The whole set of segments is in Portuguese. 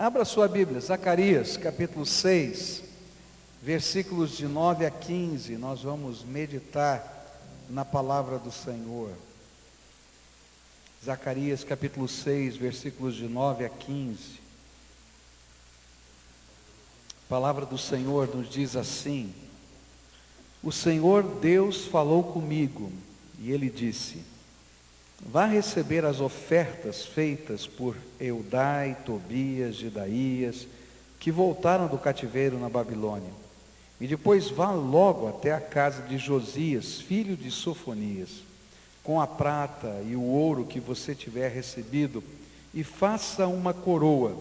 Abra sua Bíblia, Zacarias, capítulo 6, versículos de 9 a 15, nós vamos meditar na palavra do Senhor. Zacarias, capítulo 6, versículos de 9 a 15. A palavra do Senhor nos diz assim: O Senhor Deus falou comigo, e Ele disse: Vá receber as ofertas feitas por Eudai, Tobias, Jedaías, que voltaram do cativeiro na Babilônia. E depois vá logo até a casa de Josias, filho de Sofonias, com a prata e o ouro que você tiver recebido, e faça uma coroa.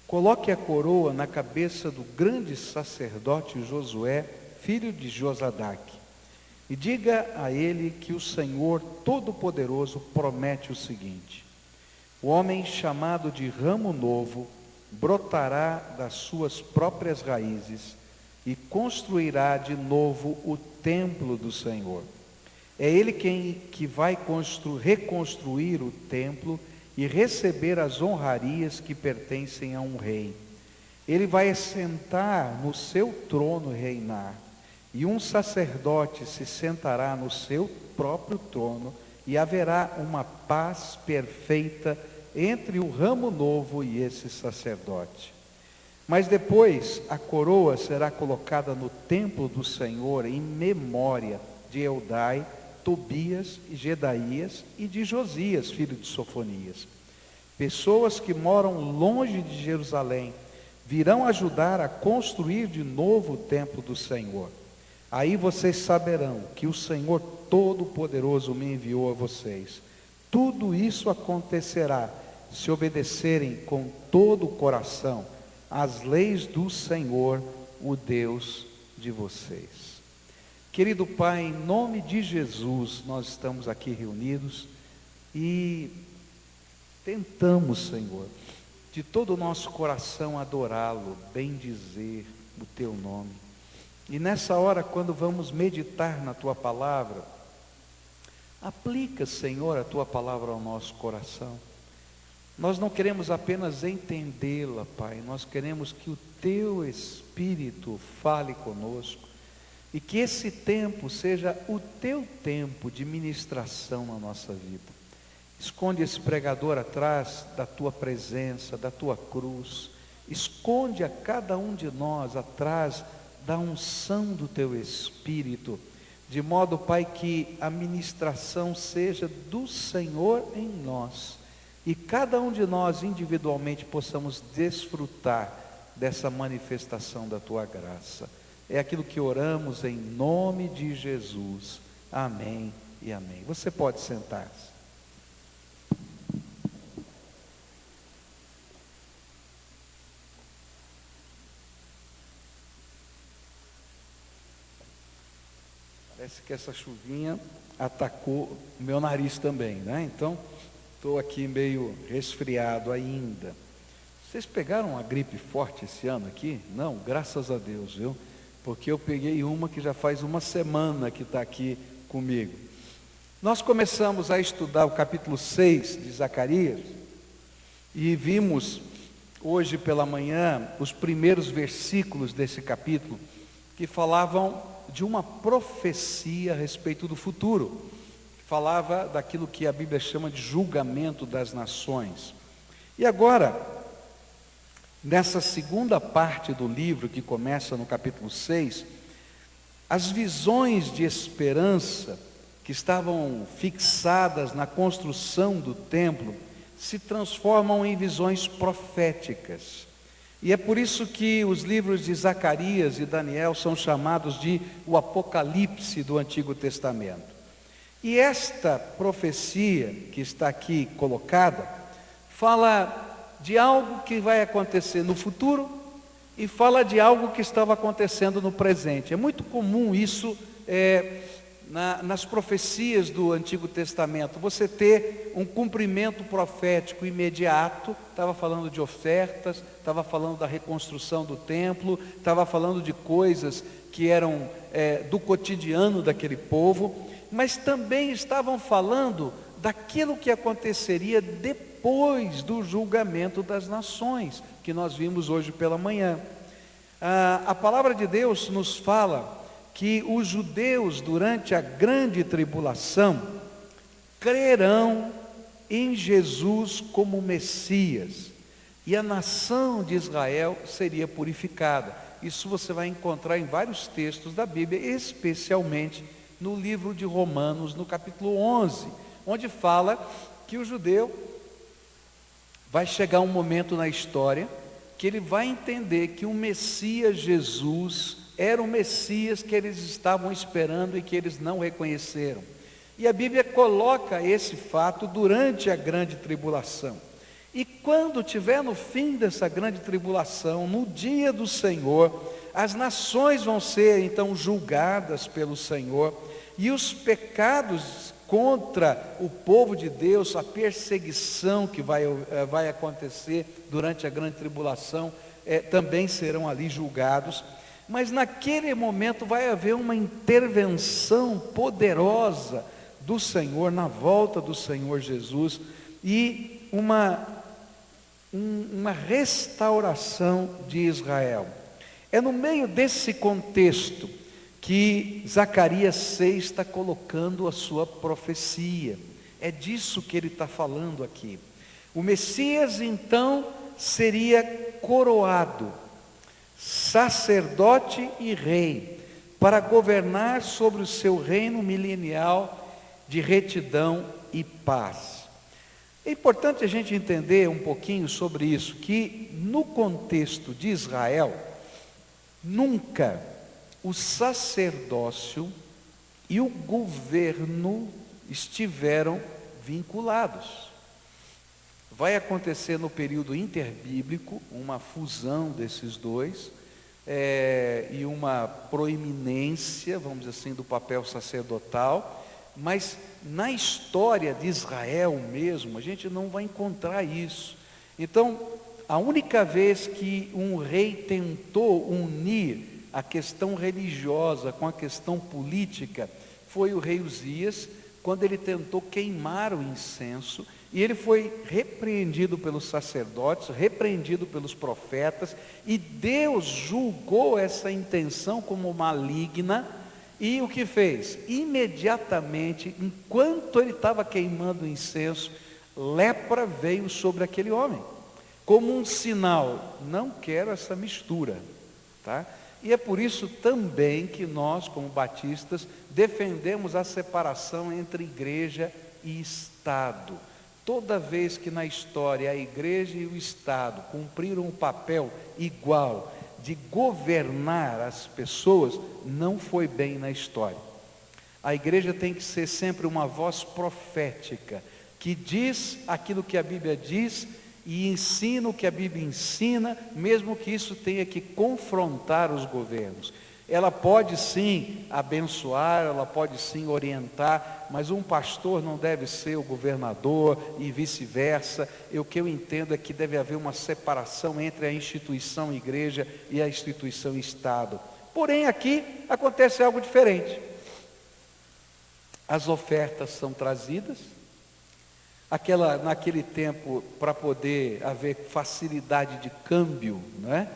Coloque a coroa na cabeça do grande sacerdote Josué, filho de Josadaque. E diga a ele que o Senhor Todo-Poderoso promete o seguinte: o homem chamado de ramo novo brotará das suas próprias raízes e construirá de novo o templo do Senhor. É ele que vai reconstruir o templo e receber as honrarias que pertencem a um rei. Ele vai assentar no seu trono e reinar. E um sacerdote se sentará no seu próprio trono, e haverá uma paz perfeita entre o ramo novo e esse sacerdote. Mas depois a coroa será colocada no templo do Senhor em memória de Eudai, Tobias e Jedaías e de Josias, filho de Sofonias. Pessoas que moram longe de Jerusalém virão ajudar a construir de novo o templo do Senhor. Aí vocês saberão que o Senhor Todo-Poderoso me enviou a vocês. Tudo isso acontecerá se obedecerem com todo o coração às leis do Senhor, o Deus de vocês. Querido Pai, em nome de Jesus, nós estamos aqui reunidos e tentamos, Senhor, de todo o nosso coração adorá-lo, bendizer o Teu nome. E nessa hora, quando vamos meditar na Tua palavra, aplica, Senhor, a Tua palavra ao nosso coração. Nós não queremos apenas entendê-la, Pai, nós queremos que o Teu Espírito fale conosco, e que esse tempo seja o Teu tempo de ministração na nossa vida. Esconde esse pregador atrás da Tua presença, da Tua cruz. Esconde a cada um de nós atrás da unção do Teu Espírito, de modo, Pai, que a ministração seja do Senhor em nós, e cada um de nós individualmente possamos desfrutar dessa manifestação da Tua graça. É aquilo que oramos em nome de Jesus. Amém e amém. Você pode sentar-se. Parece que essa chuvinha atacou o meu nariz também, né? Então, estou aqui meio resfriado ainda. Vocês pegaram uma gripe forte esse ano aqui? Não, graças a Deus, viu? Porque eu peguei uma que já faz uma semana que está aqui comigo. Nós começamos a estudar o capítulo 6 de Zacarias e vimos hoje pela manhã os primeiros versículos desse capítulo, que falavam de uma profecia a respeito do futuro. Falava daquilo que a Bíblia chama de julgamento das nações. E agora, nessa segunda parte do livro, que começa no capítulo 6, as visões de esperança que estavam fixadas na construção do templo se transformam em visões proféticas. E é por isso que os livros de Zacarias e Daniel são chamados de o Apocalipse do Antigo Testamento. E esta profecia que está aqui colocada, fala de algo que vai acontecer no futuro e fala de algo que estava acontecendo no presente. É muito comum isso nas profecias do Antigo Testamento, você ter um cumprimento profético imediato. Estava falando de ofertas, estava falando da reconstrução do templo, estava falando de coisas que eram do cotidiano daquele povo, mas também estavam falando daquilo que aconteceria depois depois do julgamento das nações, que nós vimos hoje pela manhã. A palavra de Deus nos fala que os judeus, durante a grande tribulação, crerão em Jesus como Messias, e a nação de Israel seria purificada. Isso você vai encontrar em vários textos da Bíblia, especialmente no livro de Romanos, no capítulo 11, onde fala que o judeu vai chegar um momento na história que ele vai entender que o Messias Jesus era o Messias que eles estavam esperando e que eles não reconheceram. E a Bíblia coloca esse fato durante a grande tribulação. E quando tiver no fim dessa grande tribulação, no dia do Senhor, as nações vão ser então julgadas pelo Senhor, e os pecados contra o povo de Deus, a perseguição que vai acontecer durante a grande tribulação, também serão ali julgados. Mas naquele momento vai haver uma intervenção poderosa do Senhor, na volta do Senhor Jesus, e uma restauração de Israel. É no meio desse contexto que Zacarias 6 está colocando a sua profecia. É disso que ele está falando aqui. O Messias então seria coroado, sacerdote e rei, para governar sobre o seu reino milenial de retidão e paz. É importante a gente entender um pouquinho sobre isso, que no contexto de Israel, nunca o sacerdócio e o governo estiveram vinculados. Vai acontecer no período interbíblico uma fusão desses dois, e uma proeminência, vamos dizer assim, do papel sacerdotal, mas na história de Israel mesmo, a gente não vai encontrar isso. Então, a única vez que um rei tentou unir a questão religiosa com a questão política foi o rei Uzias, quando ele tentou queimar o incenso, e ele foi repreendido pelos sacerdotes, repreendido pelos profetas, e Deus julgou essa intenção como maligna. E o que fez? Imediatamente, enquanto ele estava queimando o incenso, lepra veio sobre aquele homem, como um sinal: não quero essa mistura, tá? E é por isso também que nós, como batistas, defendemos a separação entre igreja e Estado. Toda vez que na história a igreja e o Estado cumpriram um papel igual de governar as pessoas, não foi bem na história. A igreja tem que ser sempre uma voz profética, que diz aquilo que a Bíblia diz e ensina o que a Bíblia ensina, mesmo que isso tenha que confrontar os governos. Ela pode sim abençoar, ela pode sim orientar, mas um pastor não deve ser o governador e vice-versa. O que eu entendo é que deve haver uma separação entre a instituição igreja e a instituição Estado. Porém, aqui acontece algo diferente. As ofertas são trazidas. Naquele tempo, para poder haver facilidade de câmbio, não é?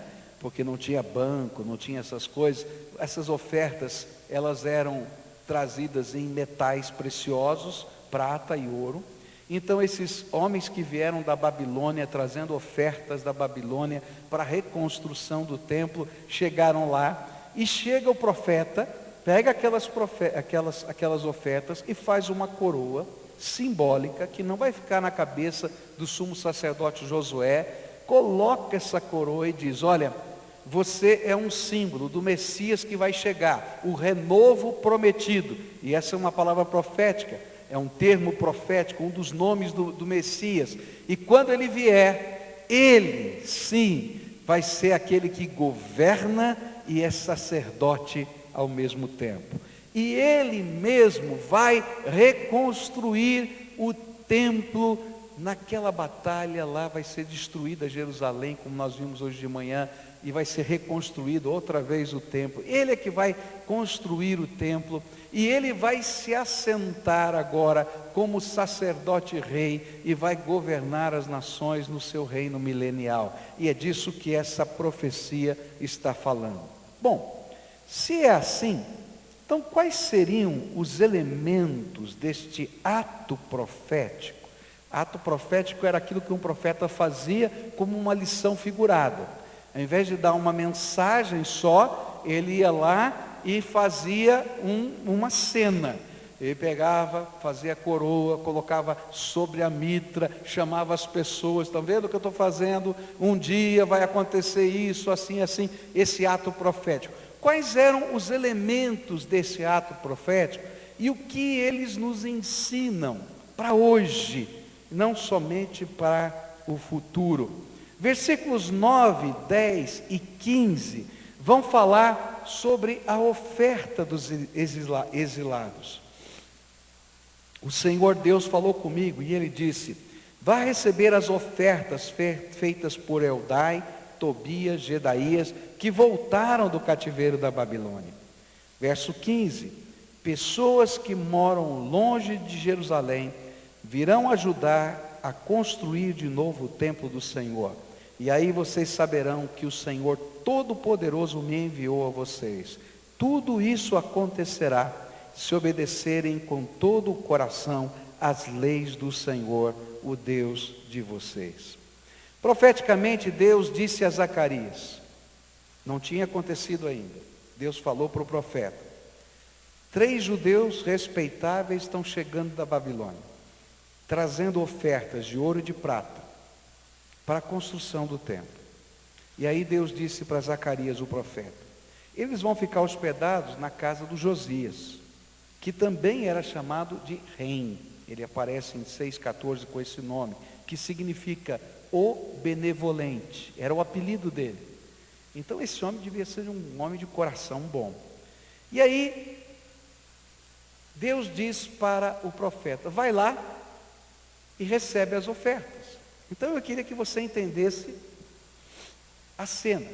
Porque não tinha banco, não tinha essas coisas, essas ofertas, elas eram trazidas em metais preciosos, prata e ouro. Então esses homens que vieram da Babilônia, trazendo ofertas da Babilônia para a reconstrução do templo, chegaram lá, e chega o profeta, pega aquelas ofertas e faz uma coroa simbólica, que não vai ficar na cabeça do sumo sacerdote Josué. Coloca essa coroa e diz: olha, você é um símbolo do Messias que vai chegar, o renovo prometido. E essa é uma palavra profética, é um termo profético, um dos nomes do Messias. E quando ele vier, ele sim vai ser aquele que governa e é sacerdote ao mesmo tempo. E ele mesmo vai reconstruir o templo naquela batalha lá vai ser destruída Jerusalém, como nós vimos hoje de manhã, e vai ser reconstruído outra vez o templo. Ele é que vai construir o templo, e ele vai se assentar agora como sacerdote rei, e vai governar as nações no seu reino milenial. E é disso que essa profecia está falando. Bom, se é assim, então quais seriam os elementos deste ato profético? Ato profético era aquilo que um profeta fazia como uma lição figurada. Ao invés de dar uma mensagem só, ele ia lá e fazia uma cena. Ele pegava, fazia a coroa, colocava sobre a mitra, chamava as pessoas, estão vendo o que eu estou fazendo? Um dia vai acontecer isso, assim, assim, esse ato profético. Quais eram os elementos desse ato profético e o que eles nos ensinam para hoje, não somente para o futuro? Versículos 9, 10 e 15 vão falar sobre a oferta dos exilados. O Senhor Deus falou comigo e ele disse: vá receber as ofertas feitas por Eldai, Tobias, Gedaías, que voltaram do cativeiro da Babilônia. Verso 15: pessoas que moram longe de Jerusalém virão ajudar a construir de novo o templo do Senhor. E aí vocês saberão que o Senhor Todo-Poderoso me enviou a vocês. Tudo isso acontecerá se obedecerem com todo o coração às leis do Senhor, o Deus de vocês. Profeticamente, Deus disse a Zacarias, não tinha acontecido ainda, Deus falou para o profeta: 3 judeus respeitáveis estão chegando da Babilônia, trazendo ofertas de ouro e de prata para a construção do templo. E aí Deus disse para Zacarias, o profeta: eles vão ficar hospedados na casa do Josias, que também era chamado de Reim. Ele aparece em 6,14 com esse nome, que significa o benevolente, era o apelido dele. Então esse homem devia ser um homem de coração bom. E aí Deus diz para o profeta: vai lá e recebe as ofertas. Então eu queria que você entendesse a cena.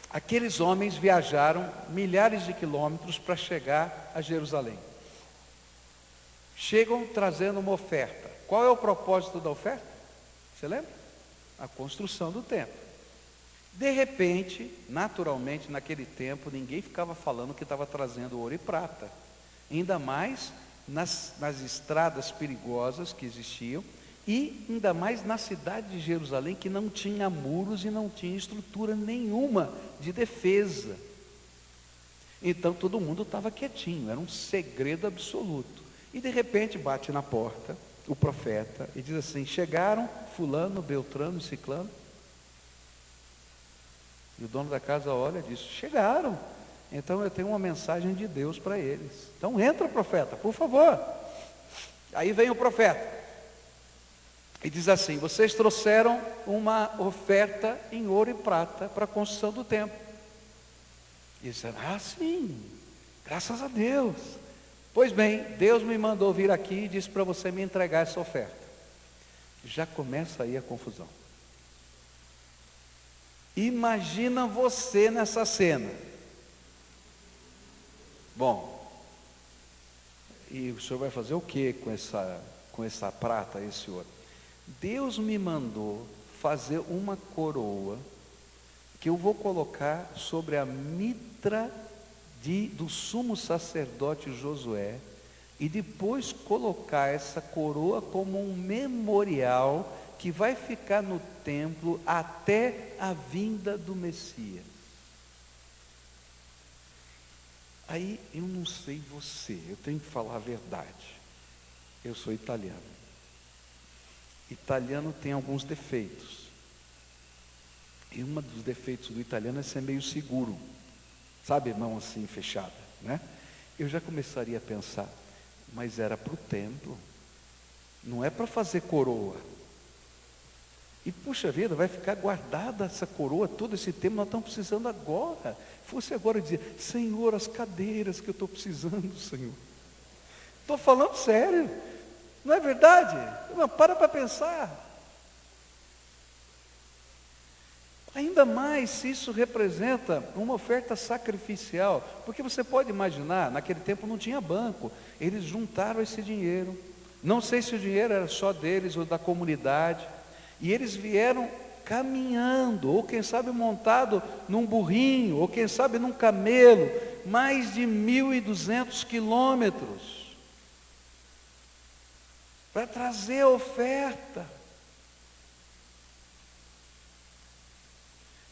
Aqueles homens viajaram milhares de quilômetros para chegar a Jerusalém. Chegam trazendo uma oferta. Qual é o propósito da oferta? Você lembra? A construção do templo. De repente, naturalmente, naquele tempo, ninguém ficava falando que estava trazendo ouro e prata. Ainda mais nas estradas perigosas que existiam, e ainda mais na cidade de Jerusalém, que não tinha muros e não tinha estrutura nenhuma de defesa. Então todo mundo estava quietinho, era um segredo absoluto. E de repente bate na porta o profeta e diz assim: chegaram fulano, beltrano e ciclano? E o dono da casa olha e diz: chegaram. Então eu tenho uma mensagem de Deus para eles. Então entra, profeta, por favor. Aí vem o profeta e diz assim: vocês trouxeram uma oferta em ouro e prata para a construção do templo. E eles disseram: ah, sim, graças a Deus. Pois bem, Deus me mandou vir aqui e disse para você me entregar essa oferta. Já começa aí a confusão. Imagina você nessa cena. Bom, e o senhor vai fazer o que com essa prata, esse ouro? Deus me mandou fazer uma coroa que eu vou colocar sobre a mitra do sumo sacerdote Josué, e depois colocar essa coroa como um memorial que vai ficar no templo até a vinda do Messias. Aí eu não sei você, eu tenho que falar a verdade. Eu sou italiano. Italiano tem alguns defeitos. E um dos defeitos do italiano é ser meio seguro. Sabe, mão assim fechada, né? Eu já começaria a pensar: mas era para o templo, não é para fazer coroa. E puxa vida, vai ficar guardada essa coroa todo esse tempo, nós estamos precisando agora. Fosse agora dizer: Senhor, as cadeiras que eu estou precisando, Senhor. Estou falando sério. Não é verdade? Não, para pensar. Ainda mais se isso representa uma oferta sacrificial, porque você pode imaginar, naquele tempo não tinha banco, eles juntaram esse dinheiro, não sei se o dinheiro era só deles ou da comunidade, e eles vieram caminhando, ou quem sabe montado num burrinho, ou quem sabe num camelo, mais de 1.200 quilômetros, para trazer a oferta.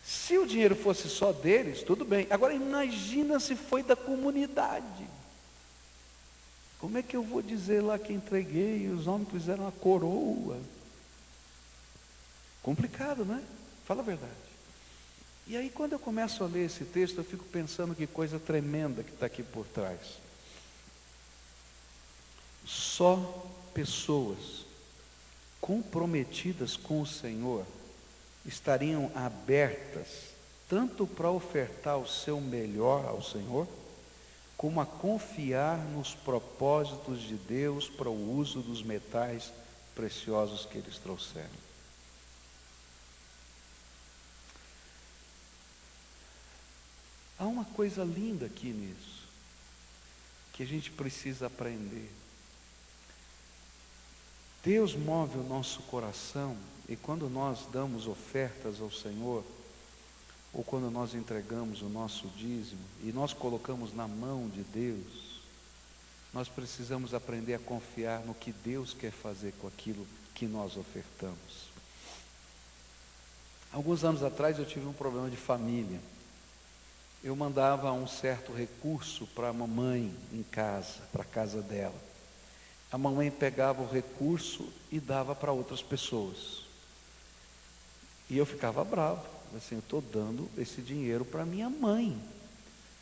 Se o dinheiro fosse só deles, tudo bem. Agora imagina se foi da comunidade. Como é que eu vou dizer lá que entreguei e os homens fizeram uma coroa? Complicado, não é? Fala a verdade. E aí quando eu começo a ler esse texto, eu fico pensando que coisa tremenda que está aqui por trás. Só pessoas comprometidas com o Senhor estariam abertas tanto para ofertar o seu melhor ao Senhor, como a confiar nos propósitos de Deus para o uso dos metais preciosos que eles trouxeram. Há uma coisa linda aqui nisso, que a gente precisa aprender. Deus move o nosso coração, e quando nós damos ofertas ao Senhor, ou quando nós entregamos o nosso dízimo, e nós colocamos na mão de Deus, nós precisamos aprender a confiar no que Deus quer fazer com aquilo que nós ofertamos. Alguns anos atrás eu tive um problema de família. Eu mandava um certo recurso para a mamãe em casa, para a casa dela. A mamãe pegava o recurso e dava para outras pessoas. E eu ficava bravo, assim, eu estou dando esse dinheiro para minha mãe.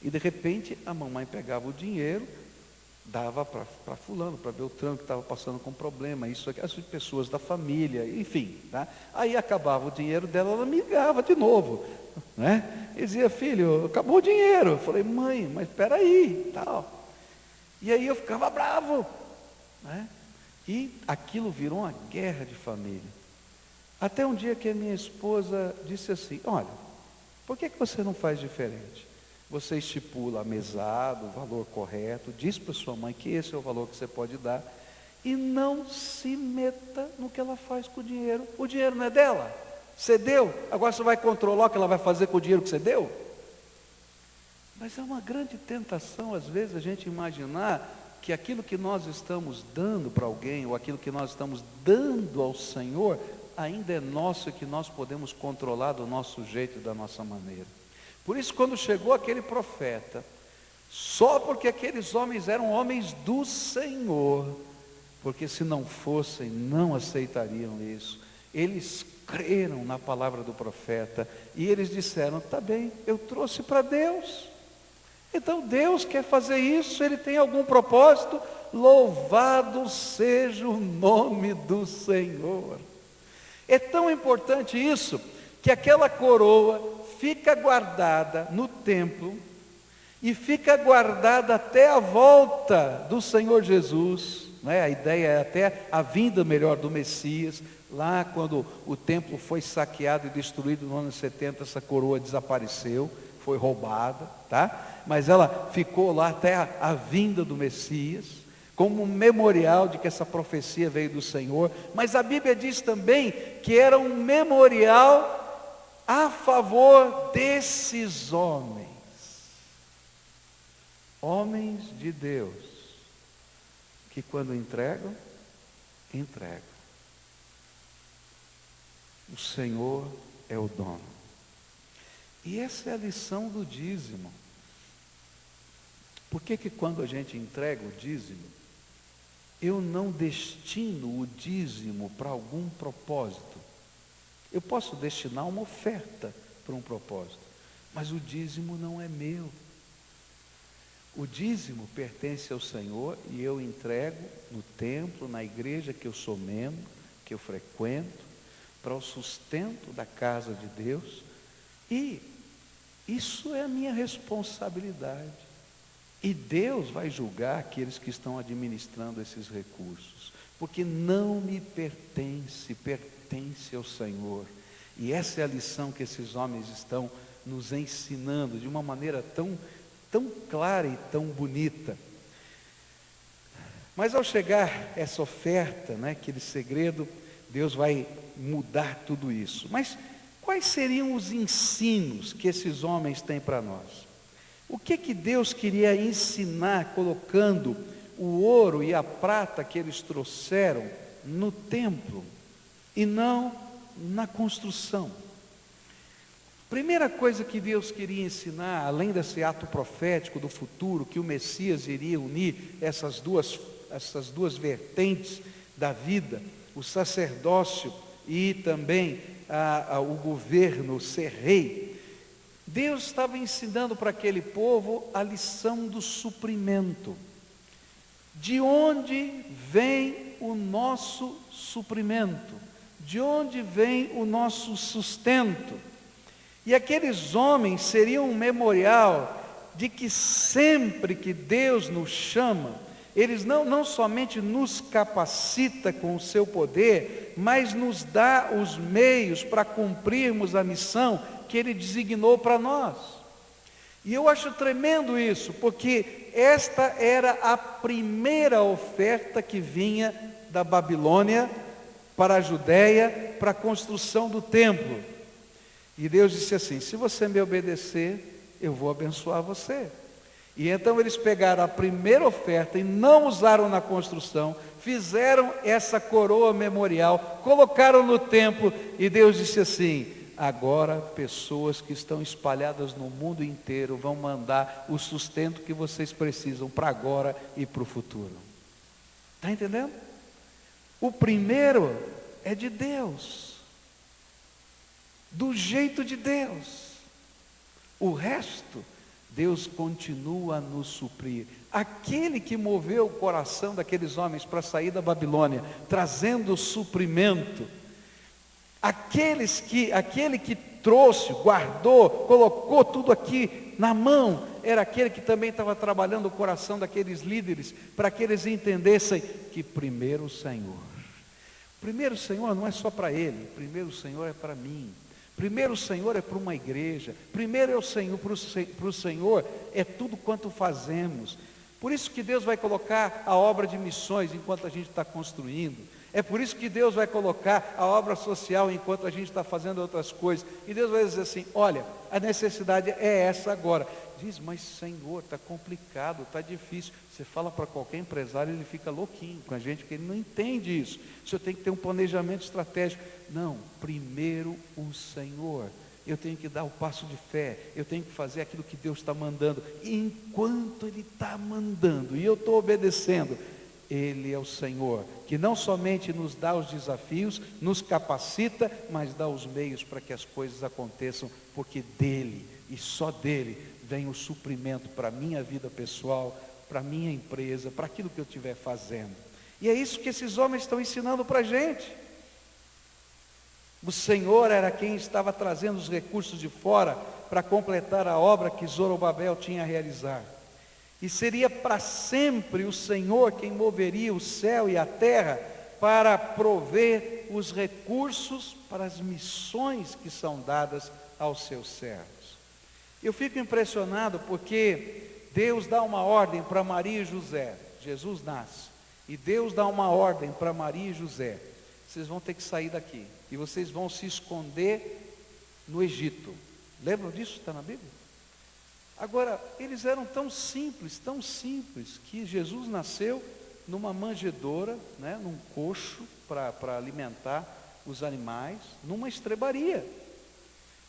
E de repente a mamãe pegava o dinheiro, dava para fulano, para Beltrano que estava passando com problema, isso aqui, as pessoas da família, enfim, tá? Aí acabava o dinheiro dela, ela me ligava de novo, né? E dizia, filho, acabou o dinheiro. Eu falei, mãe, mas espera aí, tal. E aí eu ficava bravo, né? E aquilo virou uma guerra de família. Até um dia que a minha esposa disse assim, olha, por que você não faz diferente? Você estipula a mesada, o valor correto, diz para sua mãe que esse é o valor que você pode dar, e não se meta no que ela faz com o dinheiro. O dinheiro não é dela, você deu, agora você vai controlar o que ela vai fazer com o dinheiro que você deu? Mas é uma grande tentação, às vezes, a gente imaginar que aquilo que nós estamos dando para alguém, ou aquilo que nós estamos dando ao Senhor, ainda é nosso e que nós podemos controlar do nosso jeito e da nossa maneira. Por isso, quando chegou aquele profeta, só porque aqueles homens eram homens do Senhor, porque se não fossem, não aceitariam isso. Eles creram na palavra do profeta, e eles disseram, tá bem, eu trouxe para Deus. Então Deus quer fazer isso, Ele tem algum propósito, louvado seja o nome do Senhor. É tão importante isso, que aquela coroa fica guardada no templo, e fica guardada até a volta do Senhor Jesus, né? A ideia é até a vinda melhor do Messias, lá quando o templo foi saqueado e destruído no ano 70, essa coroa desapareceu, foi roubada, tá? Mas ela ficou lá até a vinda do Messias, como um memorial de que essa profecia veio do Senhor. Mas a Bíblia diz também que era um memorial a favor desses homens, homens de Deus, que quando entregam, entregam. O Senhor é o dono. E essa é a lição do dízimo. Por que quando a gente entrega o dízimo, eu não destino o dízimo para algum propósito? Eu posso destinar uma oferta para um propósito, mas o dízimo não é meu. O dízimo pertence ao Senhor e eu entrego no templo, na igreja que eu sou membro, que eu frequento, para o sustento da casa de Deus, e isso é a minha responsabilidade. E Deus vai julgar aqueles que estão administrando esses recursos. porque não me pertence, pertence ao Senhor. E essa é a lição que esses homens estão nos ensinando de uma maneira tão clara e tão bonita. Mas ao chegar essa oferta, né, aquele segredo, Deus vai mudar tudo isso. Mas quais seriam os ensinos que esses homens têm para nós? O que Deus queria ensinar colocando o ouro e a prata que eles trouxeram no templo e não na construção? Primeira coisa que Deus queria ensinar, além desse ato profético do futuro, que o Messias iria unir essas duas vertentes da vida, o sacerdócio e também o governo, ser rei. Deus estava ensinando para aquele povo a lição do suprimento. De onde vem o nosso suprimento? De onde vem o nosso sustento? E aqueles homens seriam um memorial de que sempre que Deus nos chama, Ele não somente nos capacita com o seu poder, mas nos dá os meios para cumprirmos a missão que Ele designou para nós. E eu acho tremendo isso, porque esta era a primeira oferta que vinha da Babilônia para a Judéia, para a construção do templo. E Deus disse assim: se você me obedecer, eu vou abençoar você. E então eles pegaram a primeira oferta e não usaram na construção, fizeram essa coroa memorial, colocaram no templo, e Deus disse assim: agora pessoas que estão espalhadas no mundo inteiro vão mandar o sustento que vocês precisam para agora e para o futuro. Está entendendo? O primeiro é de Deus, do jeito de Deus. O resto, Deus continua a nos suprir. Aquele que moveu o coração daqueles homens para sair da Babilônia, trazendo o suprimento, aquele que trouxe, guardou, colocou tudo aqui na mão, era aquele que também estava trabalhando o coração daqueles líderes, para que eles entendessem que primeiro o Senhor. Primeiro o Senhor não é só para ele, primeiro o Senhor é para mim. Primeiro o Senhor é para uma igreja, primeiro é o Senhor, para o Senhor é tudo quanto fazemos. Por isso que Deus vai colocar a obra de missões enquanto a gente está construindo. É por isso que Deus vai colocar a obra social enquanto a gente está fazendo outras coisas. E Deus vai dizer assim: olha, a necessidade é essa agora. Diz: mas Senhor, está complicado, está difícil. Você fala para qualquer empresário, ele fica louquinho com a gente, porque ele não entende isso. O senhor tem que ter um planejamento estratégico. Não, primeiro o Senhor. Eu tenho que dar o passo de fé, eu tenho que fazer aquilo que Deus está mandando. E enquanto Ele está mandando, e eu estou obedecendo, Ele é o Senhor, que não somente nos dá os desafios, nos capacita, mas dá os meios para que as coisas aconteçam, porque dEle, e só dEle, vem o suprimento para a minha vida pessoal, para a minha empresa, para aquilo que eu estiver fazendo. E é isso que esses homens estão ensinando para a gente. O Senhor era quem estava trazendo os recursos de fora para completar a obra que Zorobabel tinha a realizar. E seria para sempre o Senhor quem moveria o céu e a terra para prover os recursos para as missões que são dadas aos seus servos. Eu fico impressionado porque Deus dá uma ordem para Maria e José. Jesus nasce e Deus dá uma ordem para Maria e José: vocês vão ter que sair daqui e vocês vão se esconder no Egito. Lembram disso? Está na Bíblia? Agora, eles eram tão simples, que Jesus nasceu numa manjedoura, né, num coxo para alimentar os animais, numa estrebaria.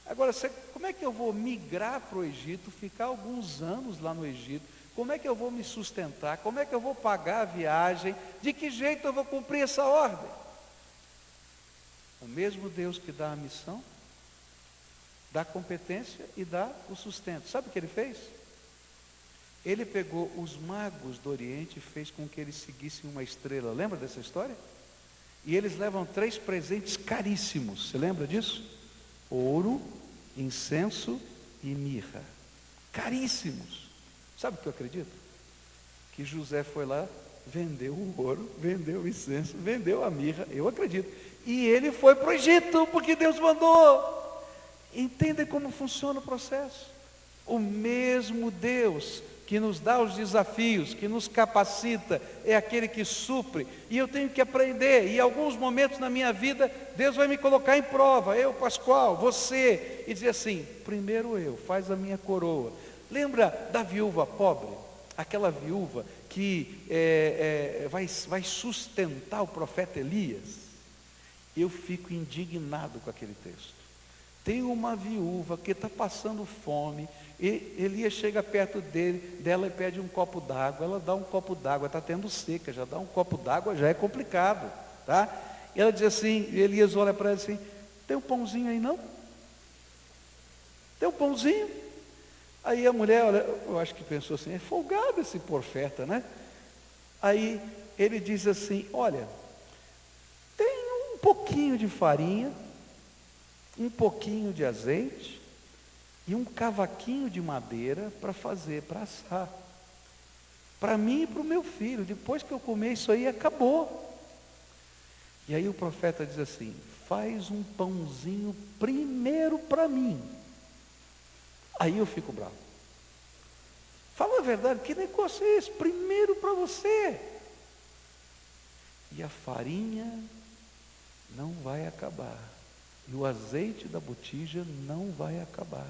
Agora, como é que eu vou migrar para o Egito, ficar alguns anos lá no Egito? Como é que eu vou me sustentar? Como é que eu vou pagar a viagem? De que jeito eu vou cumprir essa ordem? O mesmo Deus que dá a missão, dá a competência e dá o sustento. Sabe o que Ele fez? Ele pegou os magos do Oriente e fez com que eles seguissem uma estrela. Lembra dessa história? E eles levam 3 presentes caríssimos. Você lembra disso? Ouro, incenso e mirra. Caríssimos. Sabe o que eu acredito? Que José foi lá vendeu o ouro, vendeu o incenso, vendeu a mirra, eu acredito. E ele foi para o Egito, porque Deus mandou. Entendem como funciona o processo? O mesmo Deus que nos dá os desafios, que nos capacita, é aquele que supre, e eu tenho que aprender, e em alguns momentos na minha vida, Deus vai me colocar em prova, eu, Pascoal, você, e dizer assim, primeiro eu, faz a minha coroa. Lembra da viúva pobre? Aquela viúva que vai sustentar o profeta Elias? Eu fico indignado com aquele texto. Tem uma viúva que está passando fome, e Elias chega perto dela e pede um copo d'água, ela dá um copo d'água, está tendo seca, já dá um copo d'água, já é complicado, tá? E ela diz assim, Elias olha para ela assim, tem um pãozinho aí não? Tem um pãozinho? Aí a mulher, olha, eu acho que pensou assim, é folgado esse profeta, né? Aí ele diz assim, olha, tem um pouquinho de farinha, um pouquinho de azeite e um cavaquinho de madeira para fazer, para assar, para mim e para o meu filho. Depois que eu comer isso aí, acabou. E aí o profeta diz assim, faz um pãozinho primeiro para mim. Aí eu fico bravo. Fala a verdade, que negócio é esse? Primeiro para você. E a farinha não vai acabar, e o azeite da botija não vai acabar.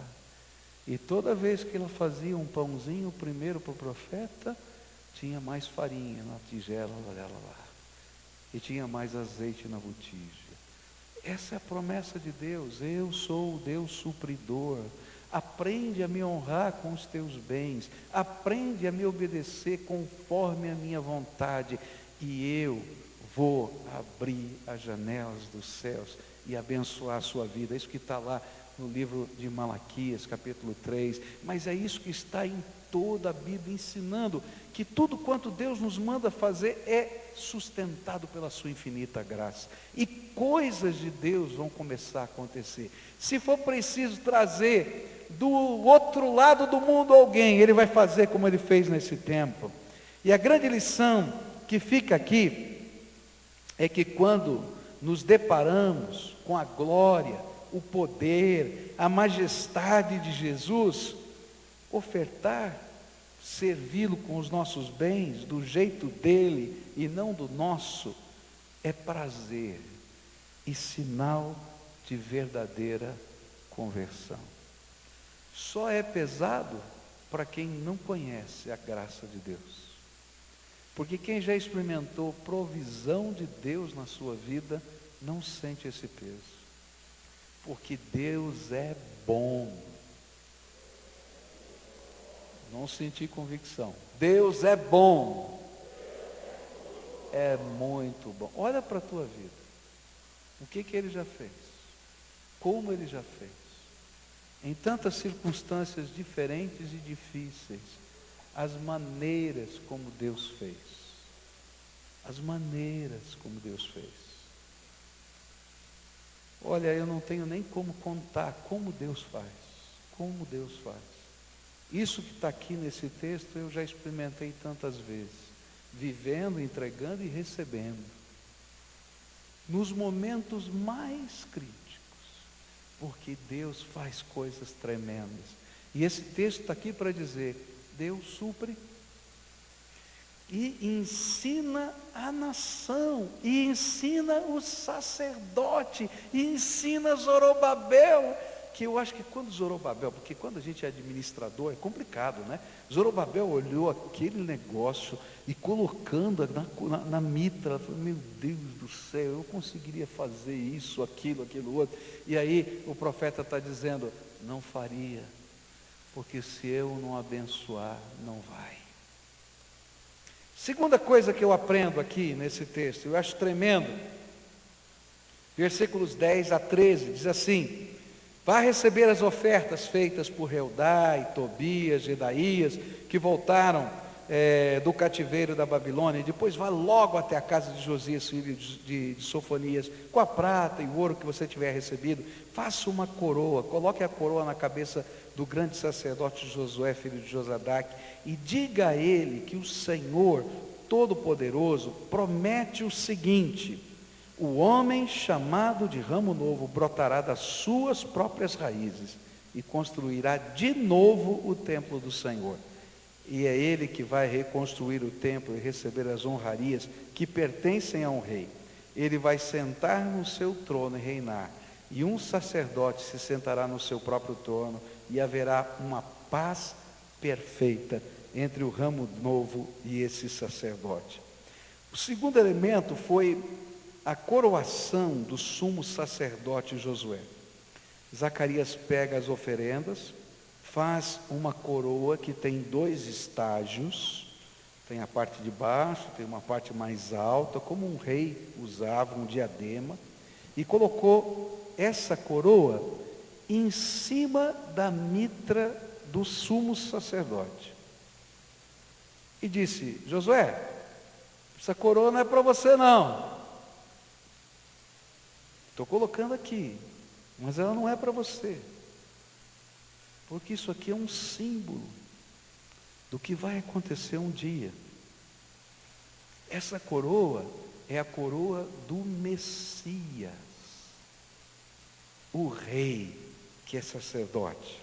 E toda vez que ela fazia um pãozinho primeiro para o profeta, tinha mais farinha na tigela dela lá, e tinha mais azeite na botija. Essa é a promessa de Deus, eu sou o Deus supridor. Aprende a me honrar com os teus bens, aprende a me obedecer conforme a minha vontade, e eu vou abrir as janelas dos céus e abençoar a sua vida. É isso que está lá no livro de Malaquias, capítulo 3, mas é isso que está em toda a Bíblia, ensinando que tudo quanto Deus nos manda fazer é sustentado pela sua infinita graça, e coisas de Deus vão começar a acontecer. Se for preciso trazer do outro lado do mundo alguém, Ele vai fazer como Ele fez nesse tempo. E a grande lição que fica aqui é que quando nos deparamos com a glória, o poder, a majestade de Jesus, ofertar, servi-lo com os nossos bens, do jeito dele e não do nosso, é prazer e sinal de verdadeira conversão. Só é pesado para quem não conhece a graça de Deus, porque quem já experimentou provisão de Deus na sua vida, não sente esse peso, porque Deus é bom. Não senti convicção. Deus é bom. É muito bom. Olha para a tua vida. O que Ele já fez? Como Ele já fez? Em tantas circunstâncias diferentes e difíceis, as maneiras como Deus fez. As maneiras como Deus fez. Olha, eu não tenho nem como contar como Deus faz. Como Deus faz. Isso que está aqui nesse texto eu já experimentei tantas vezes, vivendo, entregando e recebendo, nos momentos mais críticos, porque Deus faz coisas tremendas. E esse texto está aqui para dizer, Deus supre e ensina a nação, e ensina o sacerdote, e ensina Zorobabel, que eu acho que quando Zorobabel, porque quando a gente é administrador é complicado, né? Zorobabel olhou aquele negócio e colocando na mitra, falou, meu Deus do céu, eu conseguiria fazer isso, aquilo outro. E aí o profeta está dizendo, não faria, porque se eu não abençoar, não vai. Segunda coisa que eu aprendo aqui nesse texto, eu acho tremendo, versículos 10 a 13, diz assim, vá receber as ofertas feitas por Heldai, Tobias, Gedaías, que voltaram do cativeiro da Babilônia, e depois vá logo até a casa de Josias, filho de Sofonias, com a prata e o ouro que você tiver recebido, faça uma coroa, coloque a coroa na cabeça do grande sacerdote Josué, filho de Josadaque, e diga a ele que o Senhor, Todo-Poderoso promete o seguinte: o homem chamado de ramo novo brotará das suas próprias raízes e construirá de novo o templo do Senhor. E é ele que vai reconstruir o templo e receber as honrarias que pertencem a um rei. Ele vai sentar no seu trono e reinar, e um sacerdote se sentará no seu próprio trono, e haverá uma paz perfeita entre o ramo novo e esse sacerdote. O segundo elemento foi a coroação do sumo sacerdote Josué. Zacarias pega as oferendas, faz uma coroa que tem 2 estágios, tem a parte de baixo, tem uma parte mais alta, como um rei usava, um diadema, e colocou essa coroa em cima da mitra do sumo sacerdote. E disse: Josué, essa coroa não é para você não. Estou colocando aqui, mas ela não é para você. Porque isso aqui é um símbolo do que vai acontecer um dia. Essa coroa é a coroa do Messias, o rei que é sacerdote.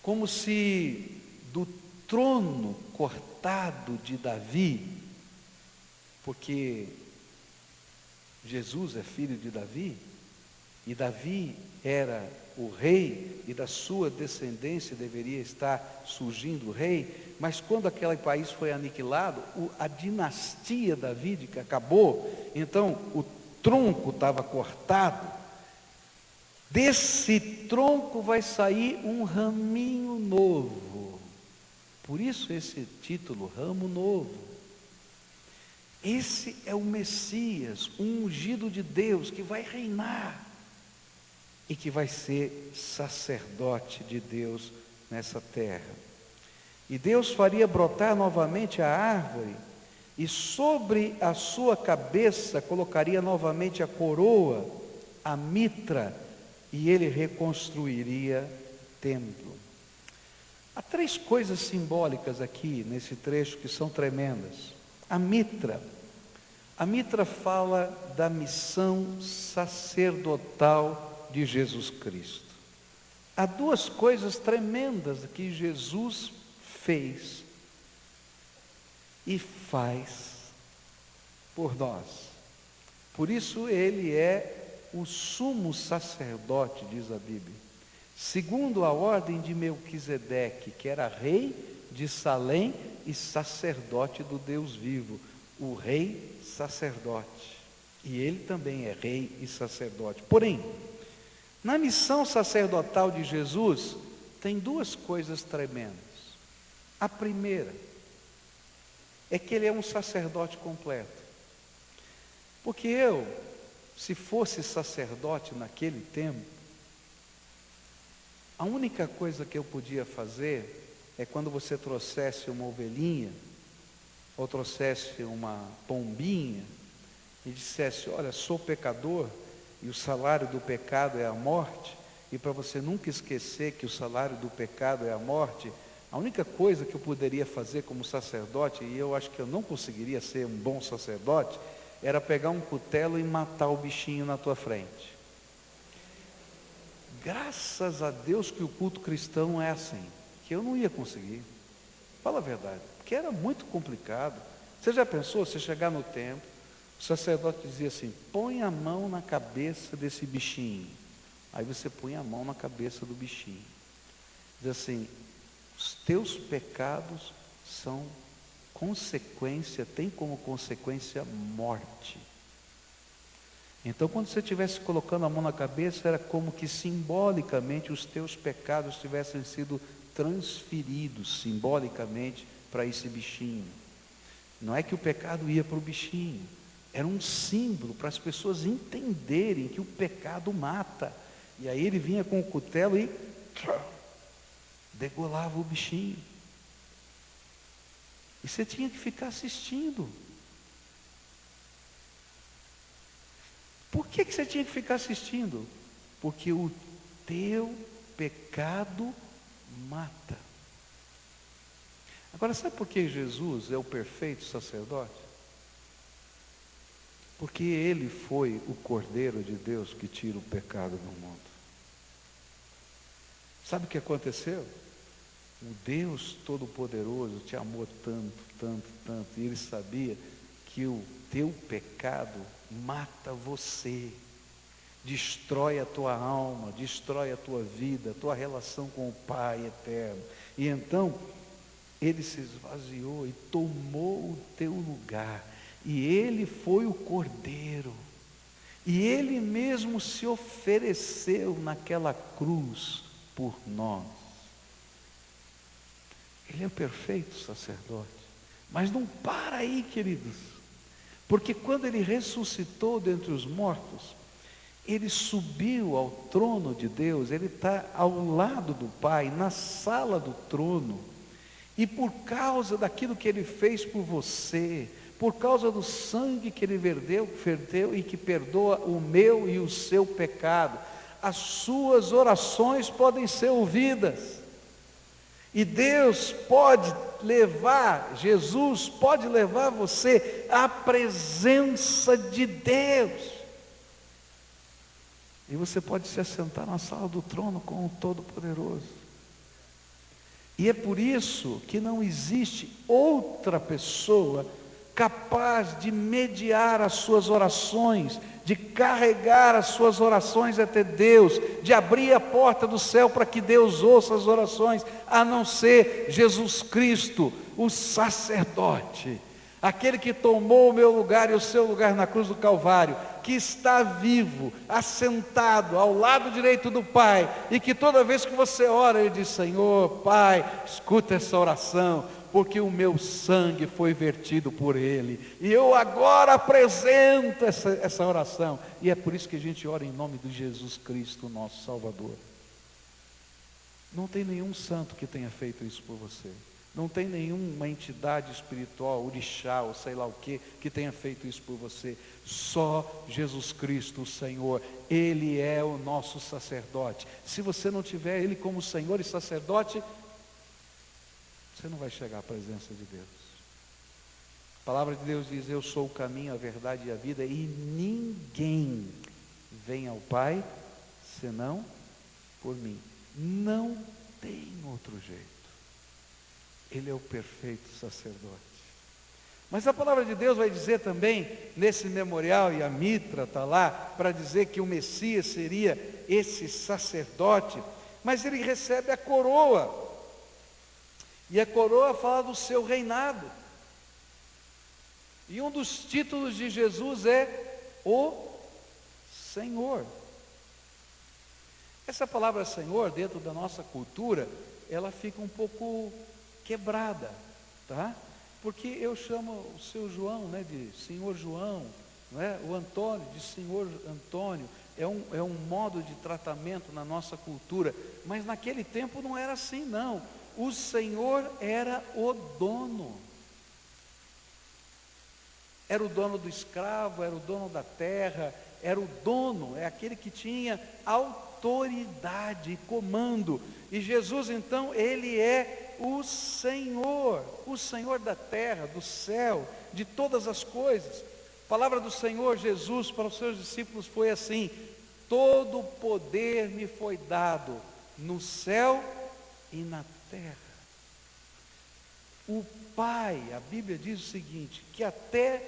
Como se do trono cortado de Davi, porque Jesus é filho de Davi, e Davi era o rei, e da sua descendência deveria estar surgindo o rei, mas quando aquele país foi aniquilado, a dinastia davídica acabou, então o tronco estava cortado. Desse tronco vai sair um raminho novo, por isso esse título, Ramo Novo. Esse é o Messias, um ungido de Deus que vai reinar e que vai ser sacerdote de Deus nessa terra. E Deus faria brotar novamente a árvore, e sobre a sua cabeça colocaria novamente a coroa, a mitra, e ele reconstruiria templo. Há 3 coisas simbólicas aqui nesse trecho que são tremendas. A mitra fala da missão sacerdotal de Jesus Cristo. Há 2 coisas tremendas que Jesus fez e faz por nós. Por isso ele é o sumo sacerdote, diz a Bíblia, segundo a ordem de Melquisedeque, que era rei de Salém e sacerdote do Deus vivo, o rei sacerdote. E ele também é rei e sacerdote. Porém, na missão sacerdotal de Jesus, tem 2 coisas tremendas. A primeira é que ele é um sacerdote completo. Porque eu, se fosse sacerdote naquele tempo, a única coisa que eu podia fazer é quando você trouxesse uma ovelhinha, ou trouxesse uma pombinha, e dissesse: olha, sou pecador, e o salário do pecado é a morte, e para você nunca esquecer que o salário do pecado é a morte, a única coisa que eu poderia fazer como sacerdote, e eu acho que eu não conseguiria ser um bom sacerdote, era pegar um cutelo e matar o bichinho na tua frente. Graças a Deus que o culto cristão é assim, que eu não ia conseguir, fala a verdade, porque era muito complicado. Você já pensou, você chegar no templo, o sacerdote dizia assim: põe a mão na cabeça desse bichinho. Aí você põe a mão na cabeça do bichinho, diz assim: os teus pecados são consequência, tem como consequência morte. Então, quando você estivesse colocando a mão na cabeça, era como que simbolicamente os teus pecados tivessem sido transferidos simbolicamente para esse bichinho. Não é que o pecado ia para o bichinho, era um símbolo para as pessoas entenderem que o pecado mata. E aí ele vinha com o cutelo e degolava o bichinho. E você tinha que ficar assistindo. Por que você tinha que ficar assistindo? Porque o teu pecado mata. Agora, sabe por que Jesus é o perfeito sacerdote? Porque ele foi o Cordeiro de Deus que tira o pecado do mundo. Sabe o que aconteceu? O Deus Todo-Poderoso te amou tanto, tanto, tanto, e ele sabia que o teu pecado mata você, destrói a tua alma, destrói a tua vida, a tua relação com o Pai eterno. E então, ele se esvaziou e tomou o teu lugar. E ele foi o Cordeiro. E ele mesmo se ofereceu naquela cruz por nós. Ele é o perfeito sacerdote. Mas não para aí, queridos. Porque quando ele ressuscitou dentre os mortos, ele subiu ao trono de Deus, ele está ao lado do Pai, na sala do trono. E por causa daquilo que ele fez por você, por causa do sangue que ele verteu e que perdoa o meu e o seu pecado, as suas orações podem ser ouvidas. E Deus pode levar, Jesus pode levar você à presença de Deus. E você pode se assentar na sala do trono com o Todo-Poderoso. E é por isso que não existe outra pessoa capaz de mediar as suas orações, de carregar as suas orações até Deus, de abrir a porta do céu para que Deus ouça as orações, a não ser Jesus Cristo, o sacerdote, aquele que tomou o meu lugar e o seu lugar na cruz do Calvário, que está vivo, assentado ao lado direito do Pai, e que toda vez que você ora, ele diz: Senhor, Pai, escuta essa oração, porque o meu sangue foi vertido por ele, e eu agora apresento essa oração. E é por isso que a gente ora em nome de Jesus Cristo, nosso Salvador. Não tem nenhum santo que tenha feito isso por você. Não tem nenhuma entidade espiritual, orixá, ou sei lá o que tenha feito isso por você. Só Jesus Cristo, o Senhor. Ele é o nosso sacerdote. Se você não tiver Ele como Senhor e sacerdote, você não vai chegar à presença de Deus. A palavra de Deus diz: eu sou o caminho, a verdade e a vida, e ninguém vem ao Pai senão por mim. Não tem outro jeito. Ele é o perfeito sacerdote. Mas a palavra de Deus vai dizer também, nesse memorial, e a mitra está lá, para dizer que o Messias seria esse sacerdote, mas ele recebe a coroa, e a coroa fala do seu reinado, e um dos títulos de Jesus é o Senhor. Essa palavra Senhor, dentro da nossa cultura, ela fica um pouco quebrada, tá? Porque eu chamo o seu João, né, de Senhor João, não é? O Antônio de Senhor Antônio. É um modo de tratamento na nossa cultura, mas naquele tempo não era assim, não. O Senhor era o dono. Era o dono do escravo, era o dono da terra, era o dono, é aquele que tinha autoridade e comando. E Jesus, então, ele é o Senhor da terra, do céu, de todas as coisas. A palavra do Senhor Jesus para os seus discípulos foi assim: todo o poder me foi dado no céu e na terra. O Pai, a Bíblia diz o seguinte, que até